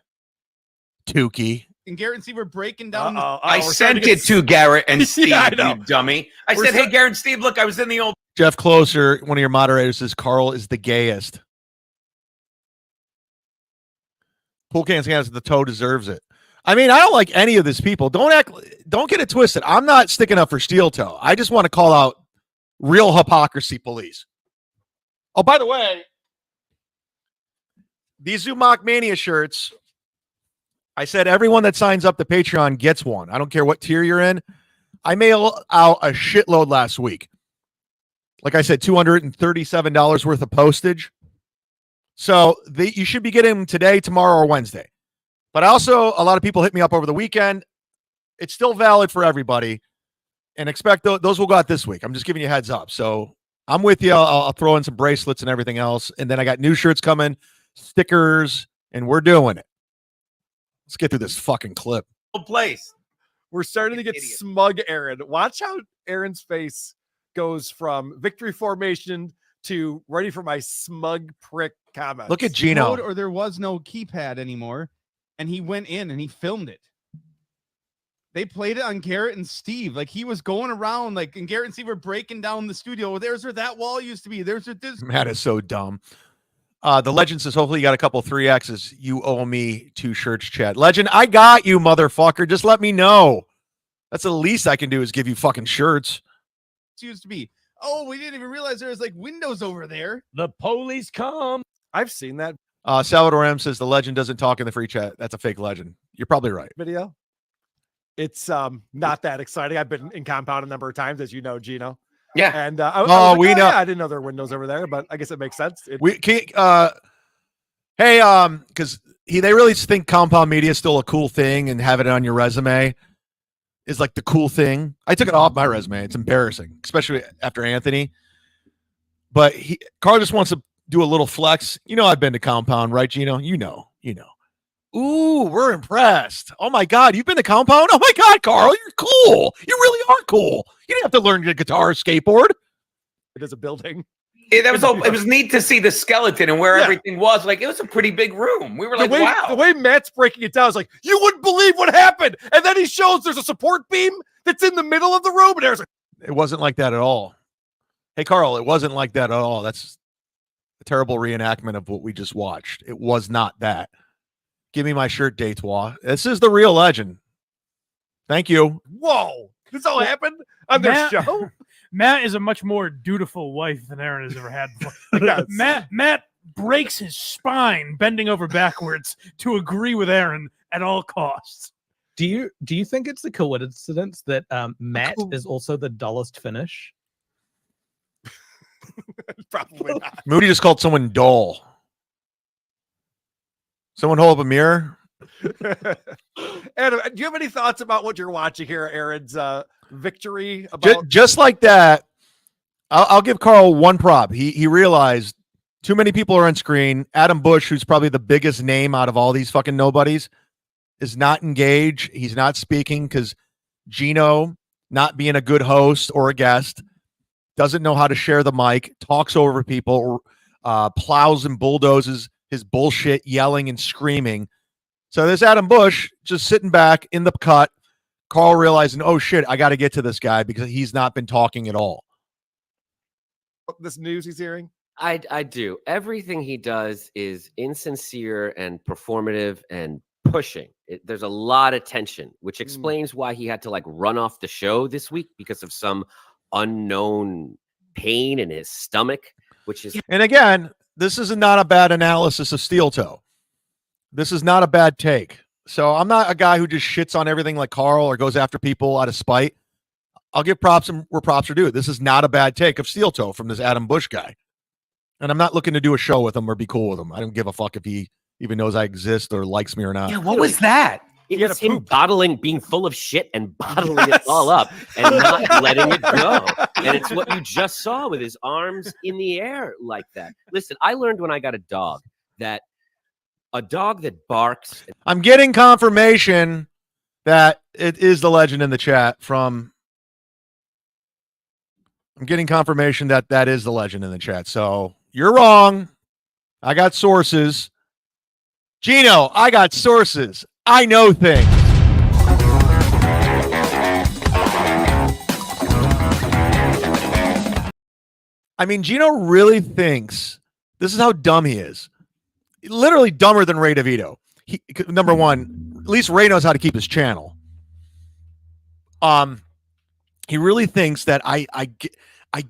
Tukey. and Garrett and Steve were breaking down. I sent it to Garrett and Steve, Yeah, I know. you dummy. I said, hey, Garrett and Steve, look, I was in the old. Jeff Closer, one of your moderators, says Carl is the gayest. Pool Cans Hands, the toe deserves it. I mean, I don't like any of these people. Don't get it twisted. I'm not sticking up for Steel Toe. I just want to call out real hypocrisy police. Oh, by the way, these Zumock Mania shirts, I said everyone that signs up to Patreon gets one. I don't care what tier you're in. I mailed out a shitload last week. Like I said, $237 worth of postage. So you should be getting them today, tomorrow, or Wednesday. But also, a lot of people hit me up over the weekend. It's still valid for everybody. And expect those will go out this week. I'm just giving you a heads up. So I'm with you. I'll throw in some bracelets and everything else. And then I got new shirts coming, stickers, and we're doing it. Let's get through this fucking clip. Place. We're starting to get smug Aaron. Watch how Aaron's face goes from victory formation to ready for my smug prick comments. Look at Geno. Or there was no keypad anymore, and he went in and he filmed it. They played it on Garrett and Steve. Like he was going around, like, and Garrett and Steve were breaking down the studio. There's where that wall used to be. There's where this. Matt is so dumb. The Legend says, hopefully you got a couple 3Xs. You owe me 2 shirts, Chad. Legend, I got you, motherfucker. Just let me know. That's the least I can do is give you fucking shirts. Used to be. Oh, we didn't even realize there was like windows over there. The police come. I've seen that. Salvador M says the Legend doesn't talk in the free chat. That's a fake Legend. You're probably right. Video. It's not that exciting. I've been in compound a number of times, as you know, Geno. Yeah. And I was like, we know. Yeah, I didn't know there were windows over there, but I guess it makes sense. Because they really think compound media is still a cool thing, and having it on your resume is like the cool thing. I took it off my resume. It's embarrassing, especially after Anthony. But Carl just wants to do a little flex. You know, I've been to compound, right, Geno? You know. Ooh, we're impressed. Oh my God, you've been to compound? Oh my God, Carl, you're cool. You really are cool. You didn't have to learn the guitar or skateboard. It is a building. It was neat to see the skeleton and where everything was. Like, it was a pretty big room. We were like, wow. The way Matt's breaking it down is like, you wouldn't believe what happened. And then he shows there's a support beam that's in the middle of the room. And there's It wasn't like that at all. Hey, Carl, it wasn't like that at all. That's a terrible reenactment of what we just watched. It was not that. Give me my shirt, Deitois. This is the real legend. Thank you. Whoa. This all happened on their show? Matt is a much more dutiful wife than Aaron has ever had before. Matt breaks his spine bending over backwards to agree with Aaron at all costs. Do you think it's a coincidence that Matt is also the dullest finish? Probably not. Moody just called someone dull. Someone hold up a mirror. Adam, do you have any thoughts about what you're watching here, Aaron's victory? About Just like that, I'll give Carl one prop. He realized too many people are on screen. Adam Bush, who's probably the biggest name out of all these fucking nobodies, is not engaged. He's not speaking because Geno, not being a good host or a guest, doesn't know how to share the mic, talks over people, plows and bulldozes his bullshit, yelling and screaming. So there's Adam Bush just sitting back in the cut. Carl realizing, oh shit, I got to get to this guy because he's not been talking at all. This news he's hearing? I do. Everything he does is insincere and performative and pushing. There's a lot of tension, which explains why he had to like run off the show this week because of some unknown pain in his stomach, which is. And again, this is not a bad analysis of Steel Toe. This is not a bad take. So I'm not a guy who just shits on everything like Carl or goes after people out of spite. I'll give props where props are due. This is not a bad take of Steel Toe from this Adam Bush guy. And I'm not looking to do a show with him or be cool with him. I don't give a fuck if he even knows I exist or likes me or not. Yeah, what was that? It was him being full of shit and bottling it all up and not letting it go. And it's what you just saw with his arms in the air like that. Listen, I learned when I got a dog that a dog that barks. I'm getting confirmation that it is the legend in the chat from. I'm getting confirmation that that is the legend in the chat. So you're wrong. I got sources. Geno, I got sources. I know things. I mean, Geno really thinks this is how dumb he is. Literally dumber than Ray DeVito. Number one, at least Ray knows how to keep his channel. He really thinks that I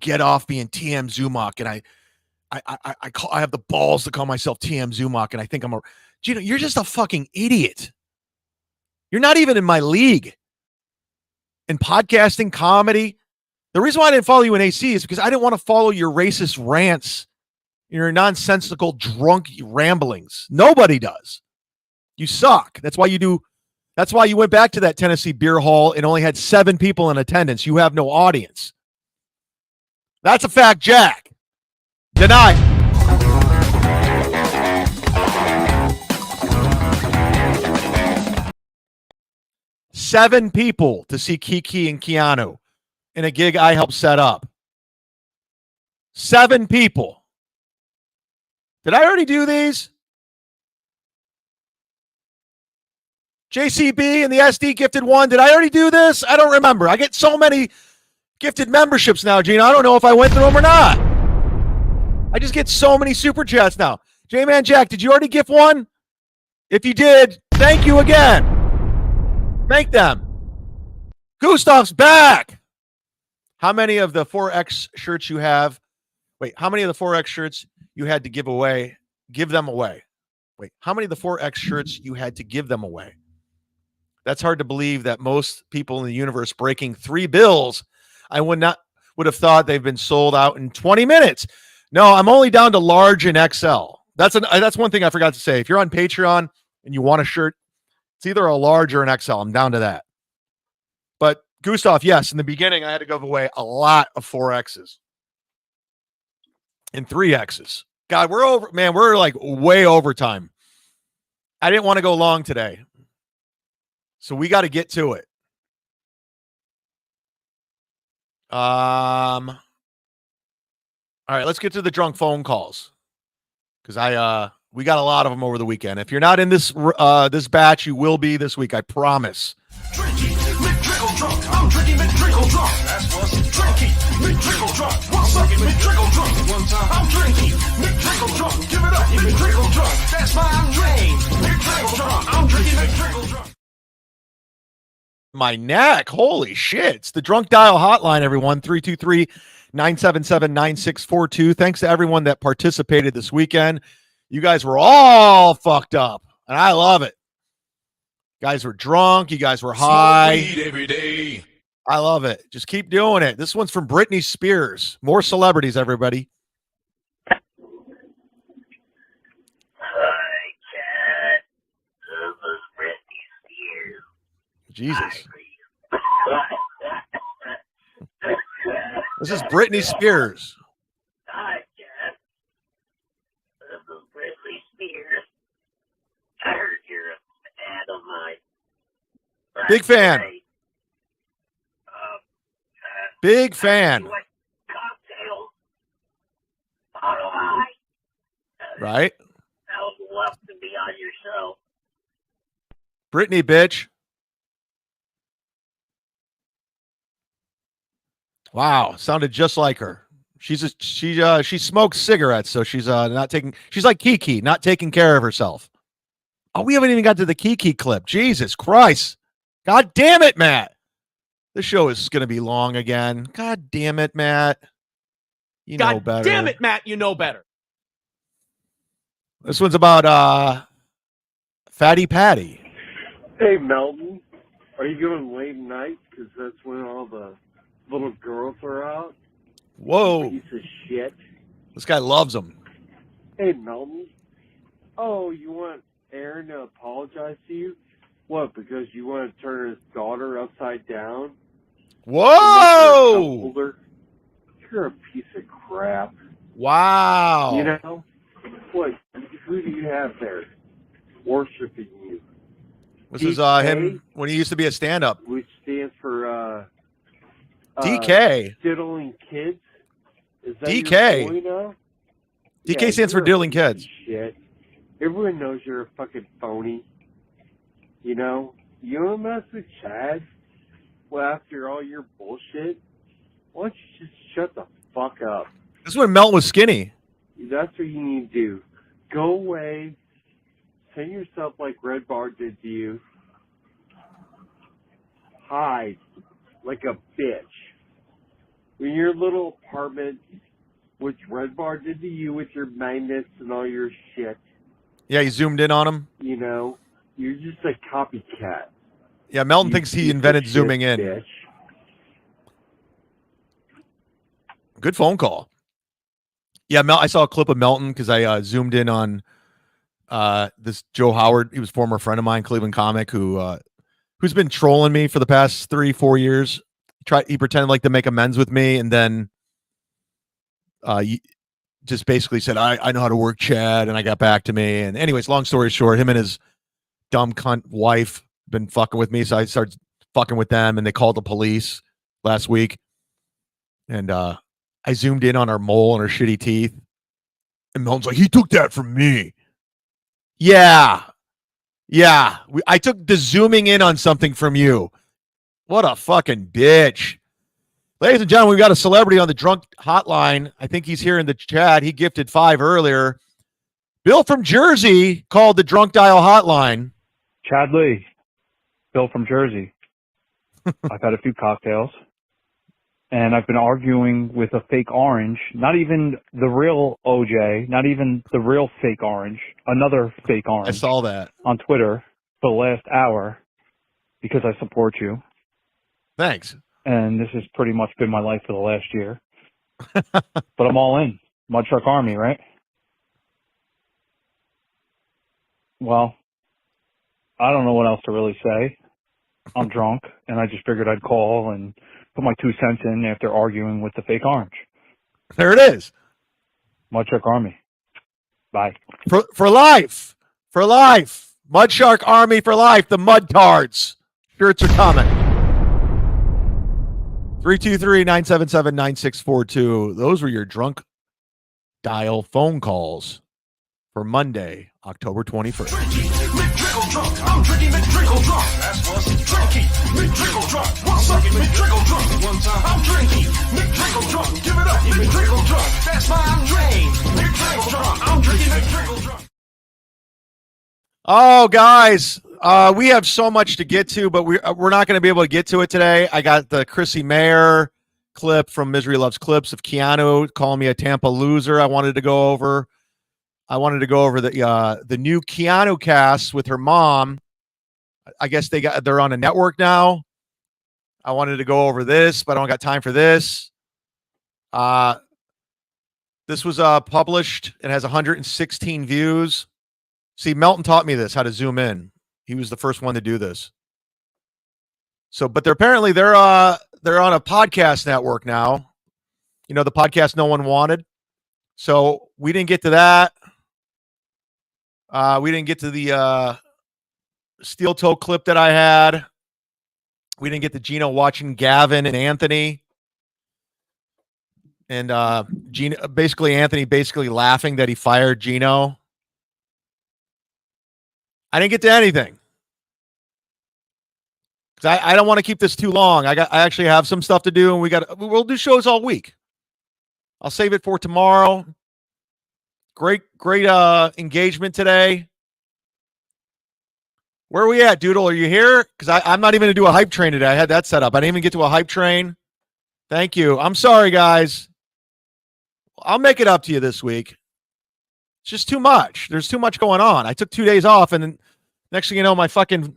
get off being TM Zumock, and I have the balls to call myself TM Zumock, and I think I'm a Geno. You're just a fucking idiot. You're not even in my league. In podcasting, comedy. The reason why I didn't follow you in AC is because I didn't want to follow your racist rants, your nonsensical drunk ramblings. Nobody does. You suck. That's why you do. That's why you went back to that Tennessee beer hall and only had 7 people in attendance. You have no audience. That's a fact, Jack. Deny. 7 people to see Kiki and Keanu in a gig I helped set up. 7 people. Did I already do these? JCB and the SD gifted one. Did I already do this? I don't remember. I get so many gifted memberships now, Gene. I don't know if I went through them or not. I just get so many super chats now. J-Man Jack, did you already gift one? If you did, thank you again. Thank them. Gustav's back. How many of the 4X shirts you have? Wait, how many of the 4X shirts you had to give away? Give them away. Wait, how many of the 4X shirts you had to give them away? That's hard to believe that most people in the universe breaking 3 bills. I would have thought they've been sold out in 20 minutes. No, I'm only down to large and XL. That's one thing I forgot to say. If you're on Patreon and you want a shirt, it's either a large or an XL. I'm down to that. But Gustav, yes, in the beginning I had to give away a lot of 4Xs and 3Xs. God, we're over, man. We're like way over time. I didn't want to go long today, so we got to get to it. All right, let's get to the drunk phone calls because we got a lot of them over the weekend. If you're not in this this batch, you will be this week. I promise. Drinky, McDrickle drunk. I'm drinking McDrickle drunk. That's what's drinky, McDrickle drunk. One second, McDrickle drunk. One time, I'm drinking McDrickle drunk. Give it up, McDrickle drunk. That's my name, McDrickle drunk. I'm drinking McDrickle drunk. My neck. Holy shit. It's the drunk dial hotline, everyone. 323-977-9642. Thanks to everyone that participated this weekend. You guys were all fucked up, and I love it. You guys were drunk. You guys were high. Smoke weed every day. I love it. Just keep doing it. This one's from Britney Spears. More celebrities, everybody. Jesus. This is Britney Spears. Hi, Jeff. This is Britney Spears. I heard you're a fan of mine. Big fan. Big fan. Cocktails. Bottle high. Right? I would love to be on your show. Britney, bitch. Wow, sounded just like her. She smokes cigarettes, so she's not taking. She's like Kiki, not taking care of herself. Oh, we haven't even got to the Kiki clip. Jesus Christ! God damn it, Matt. This show is going to be long again. God damn it, Matt. You know better. Damn it, Matt. You know better. This one's about Fatty Patty. Hey, Melton, are you going late night? Because that's when all the little girls are out. Whoa. Piece of shit. This guy loves them. Hey, Melton. Oh, you want Aaron to apologize to you? What, because you want to turn his daughter upside down? Whoa! You're a piece of crap. Wow. You know? What? Who do you have there worshiping you? This is him when he used to be a stand-up. Which stands for DK. Diddling kids? Is that DK. your boy now? DK stands for diddling kids. Shit. Everyone knows you're a fucking phony. You know? You don't mess with Chad? Well, after all your bullshit? Why don't you just shut the fuck up? This is when Melt was skinny. That's what you need to do. Go away. Sing yourself like Red Bar did to you. Hide like a bitch. In your little apartment, which Red Bar did to you with your magnets and all your shit. Yeah, he zoomed in on him. You know, you're just a copycat. Yeah, Melton thinks he invented zooming in. Bitch. Good phone call. Yeah, I saw a clip of Melton because I zoomed in on this Joe Howard. He was a former friend of mine, Cleveland comic, who's been trolling me for the past 3-4 years. He pretended like to make amends with me, and then just basically said, I know how to work Chad, and I got back to me. And anyways, long story short, him and his dumb cunt wife been fucking with me, so I started fucking with them, and they called the police last week. And I zoomed in on her mole and her shitty teeth. And Melton's like, he took that from me. Yeah. Yeah. I took the zooming in on something from you. What a fucking bitch. Ladies and gentlemen, we've got a celebrity on the drunk hotline. I think he's here in the chat. He gifted 5 earlier. Bill from Jersey called the drunk dial hotline. Chad Lee. Bill from Jersey. I've had a few cocktails. And I've been arguing with a fake orange, not even the real OJ, not even the real fake orange, another fake orange. I saw that on Twitter for the last hour. because I support you. Thanks. And this has pretty much been my life for the last year. But I'm all in. Mud Truck Army, right? Well, I don't know what else to really say. I'm drunk, and I just figured I'd call and put my 2 cents in after arguing with the fake orange. There it is. Mud Truck Army. Bye. For life. For life. Mud Shark Army for life. The Mud Tards. Shirts are coming. 323-977-9642. Those were your drunk dial phone calls for Monday, October 21st. McDrickle drunk. I'm drinking McDrickle drunk. That's what's drinky. McDrickle drunk. What's up? McDrickle drunk. One time. I'm drinking. McDrickle drunk. Give it up. McDrickle drunk. That's my name. McDrickle drunk. I'm drinking McDrickle drunk. Oh, guys, we have so much to get to, but we're not going to be able to get to it today. I got the Chrissy Mayer clip from Misery Loves Clips of Keanu calling me a Tampa loser. I wanted to go over the new Keanu cast with her mom. I guess they're on a network now. I wanted to go over this, but I don't got time for this. This was published. It has 116 views. See, Melton taught me this, how to zoom in. He was the first one to do this. So, but they're on a podcast network now. You know, the podcast no one wanted. So we didn't get to that. We didn't get to the steel toe clip that I had. We didn't get to Geno watching Gavin and Anthony. And Anthony laughing that he fired Geno. I didn't get to anything. Because I don't want to keep this too long. I actually have some stuff to do, and we'll do shows all week. I'll save it for tomorrow. Great engagement today. Where are we at, Doodle? Are you here? Because I'm not even going to do a hype train today. I had that set up. I didn't even get to a hype train. Thank you. I'm sorry, guys. I'll make it up to you this week. It's just too much. There's too much going on. I took 2 days off, and then next thing you know, my fucking...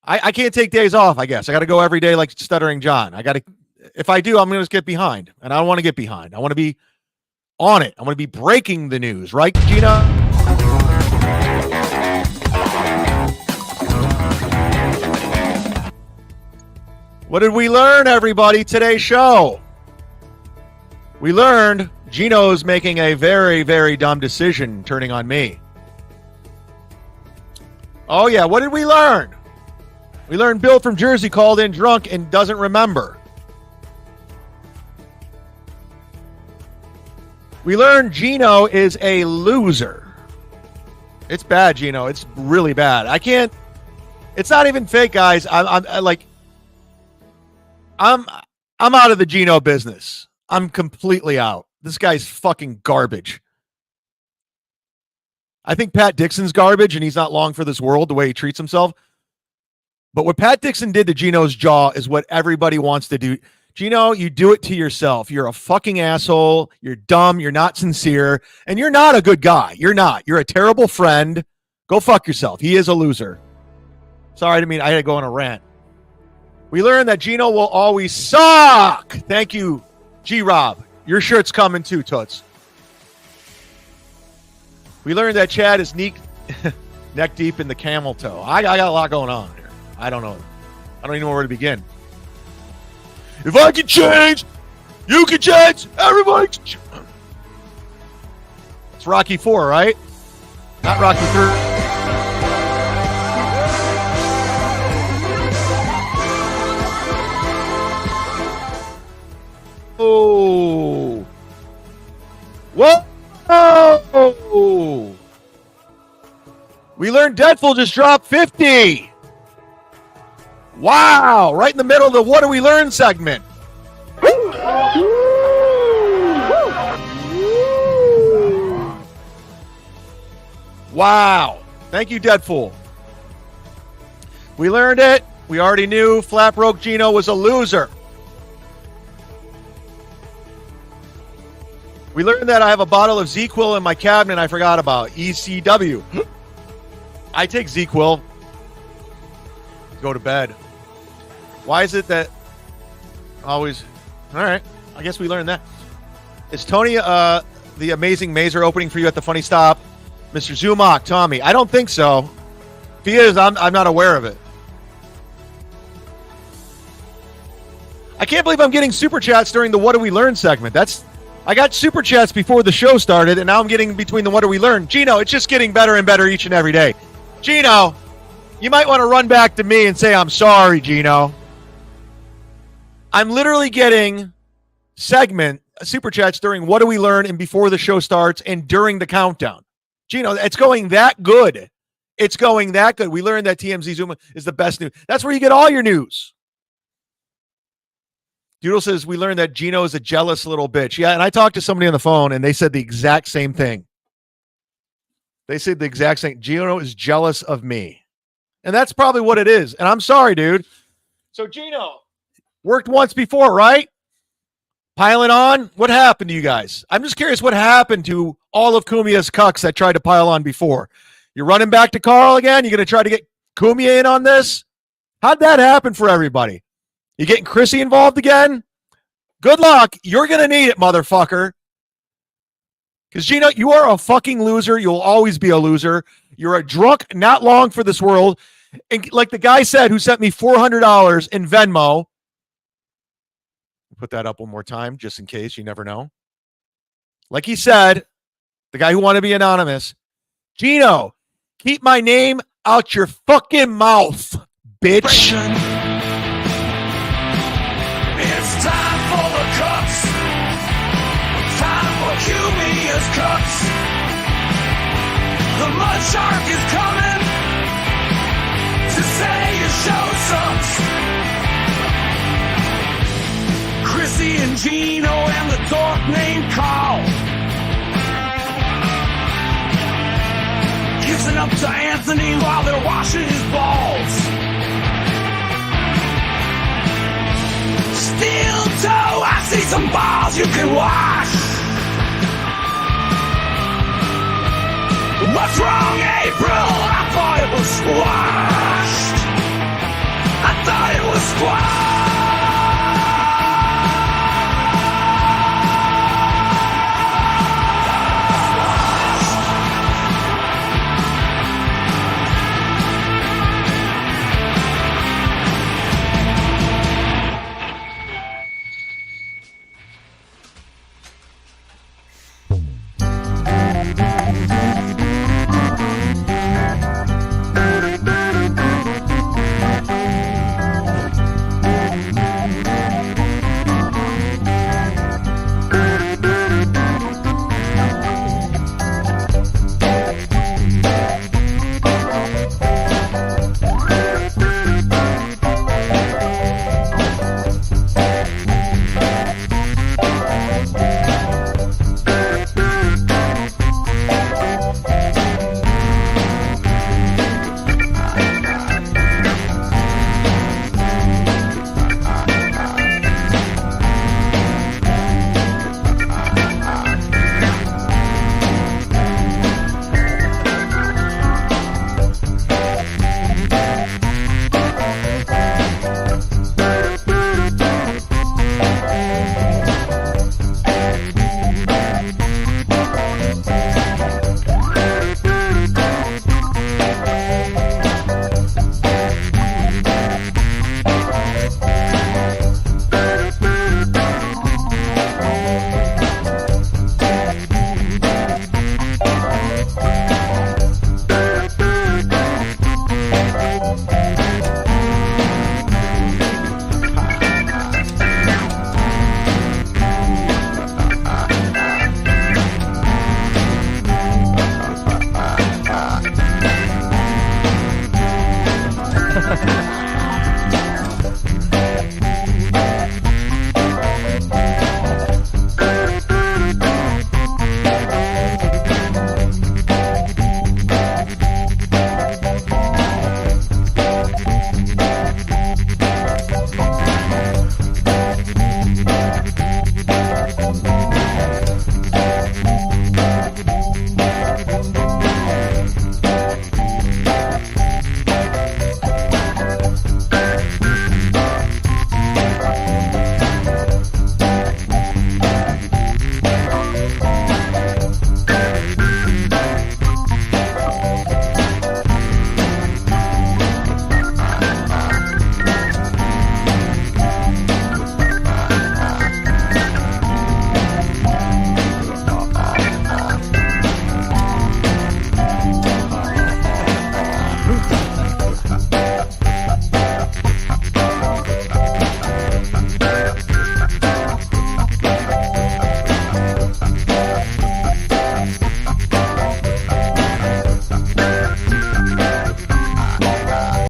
I can't take days off, I guess. I got to go every day like Stuttering John. If I do, I'm going to just get behind, and I don't want to get behind. I want to be on it. I want to be breaking the news, right, Gina? What did we learn, everybody, today's show? We learned Geno's making a very, very dumb decision turning on me. Oh, yeah. What did we learn? We learned Bill from Jersey called in drunk and doesn't remember. We learned Geno is a loser. It's bad, Geno. It's really bad. I can't. It's not even fake, guys. I'm out of the Geno business. I'm completely out. This guy's fucking garbage. I think Pat Dixon's garbage, and he's not long for this world the way he treats himself. But what Pat Dixon did to Geno's jaw is what everybody wants to do. Geno, you do it to yourself. You're a fucking asshole. You're dumb. You're not sincere. And you're not a good guy. You're not. You're a terrible friend. Go fuck yourself. He is a loser. Sorry, I had to go on a rant. We learned that Geno will always suck. Thank you, G-Rob. Your shirt's coming too, Toots. We learned that Chad is neck deep in the camel toe. I got a lot going on here. I don't know. I don't even know where to begin. If I can change, you can change. Everybody can change. It's Rocky 4, right? Not Rocky 3. Oh. Whoa. We learned Deadpool just dropped 50. Wow. Right in the middle of the What Do We Learn segment. Wow. Thank you, Deadpool. We learned it. We already knew Flat Broke Geno was a loser. We learned that I have a bottle of ZQuil in my cabinet I forgot about. ECW. I take ZQuil. go to bed. Why is it that always? All right, I guess we learned that. Is Tony the Amazing Mazer opening for you at the Funny Stop, Mr. Zumock, Tommy? I don't think so. If he is, I'm not aware of it. I can't believe I'm getting super chats during the What Do We Learn segment. I got super chats before the show started, and now I'm getting between the What Do We Learn. Geno, it's just getting better and better each and every day. Geno, you might want to run back to me and say, I'm sorry, Geno. I'm literally getting super chats during What Do We Learn and before the show starts and during the countdown. Geno, it's going that good. It's going that good. We learned that TMZ Zoom is the best news. That's where you get all your news. Doodle says, we learned that Geno is a jealous little bitch. Yeah, and I talked to somebody on the phone, and they said the exact same thing. They said the exact same. Geno is jealous of me. And that's probably what it is. And I'm sorry, dude. So, Geno, worked once before, right? Piling on? What happened to you guys? I'm just curious what happened to all of Cumia'S cucks that tried to pile on before. You're running back to Carl again? You're going to try to get Cumia in on this? How'd that happen for everybody? You getting Chrissy involved again? Good luck. You're going to need it, motherfucker. Because, Geno, you are a fucking loser. You'll always be a loser. You're a drunk, not long for this world. And like the guy said who sent me $400 in Venmo. Put that up one more time, just in case. You never know. Like he said, the guy who wanted to be anonymous, Geno, keep my name out your fucking mouth, bitch. It's time for the Cucks. Time for Cumia'S Cucks. The mud shark is coming to say your show sucks. Chrissy and Geno and the dork named Carl. Kissing up to Anthony while they're washing his balls. Steel toe, I see some balls you can wash. What's wrong, April? I thought it was squashed. I thought it was squashed.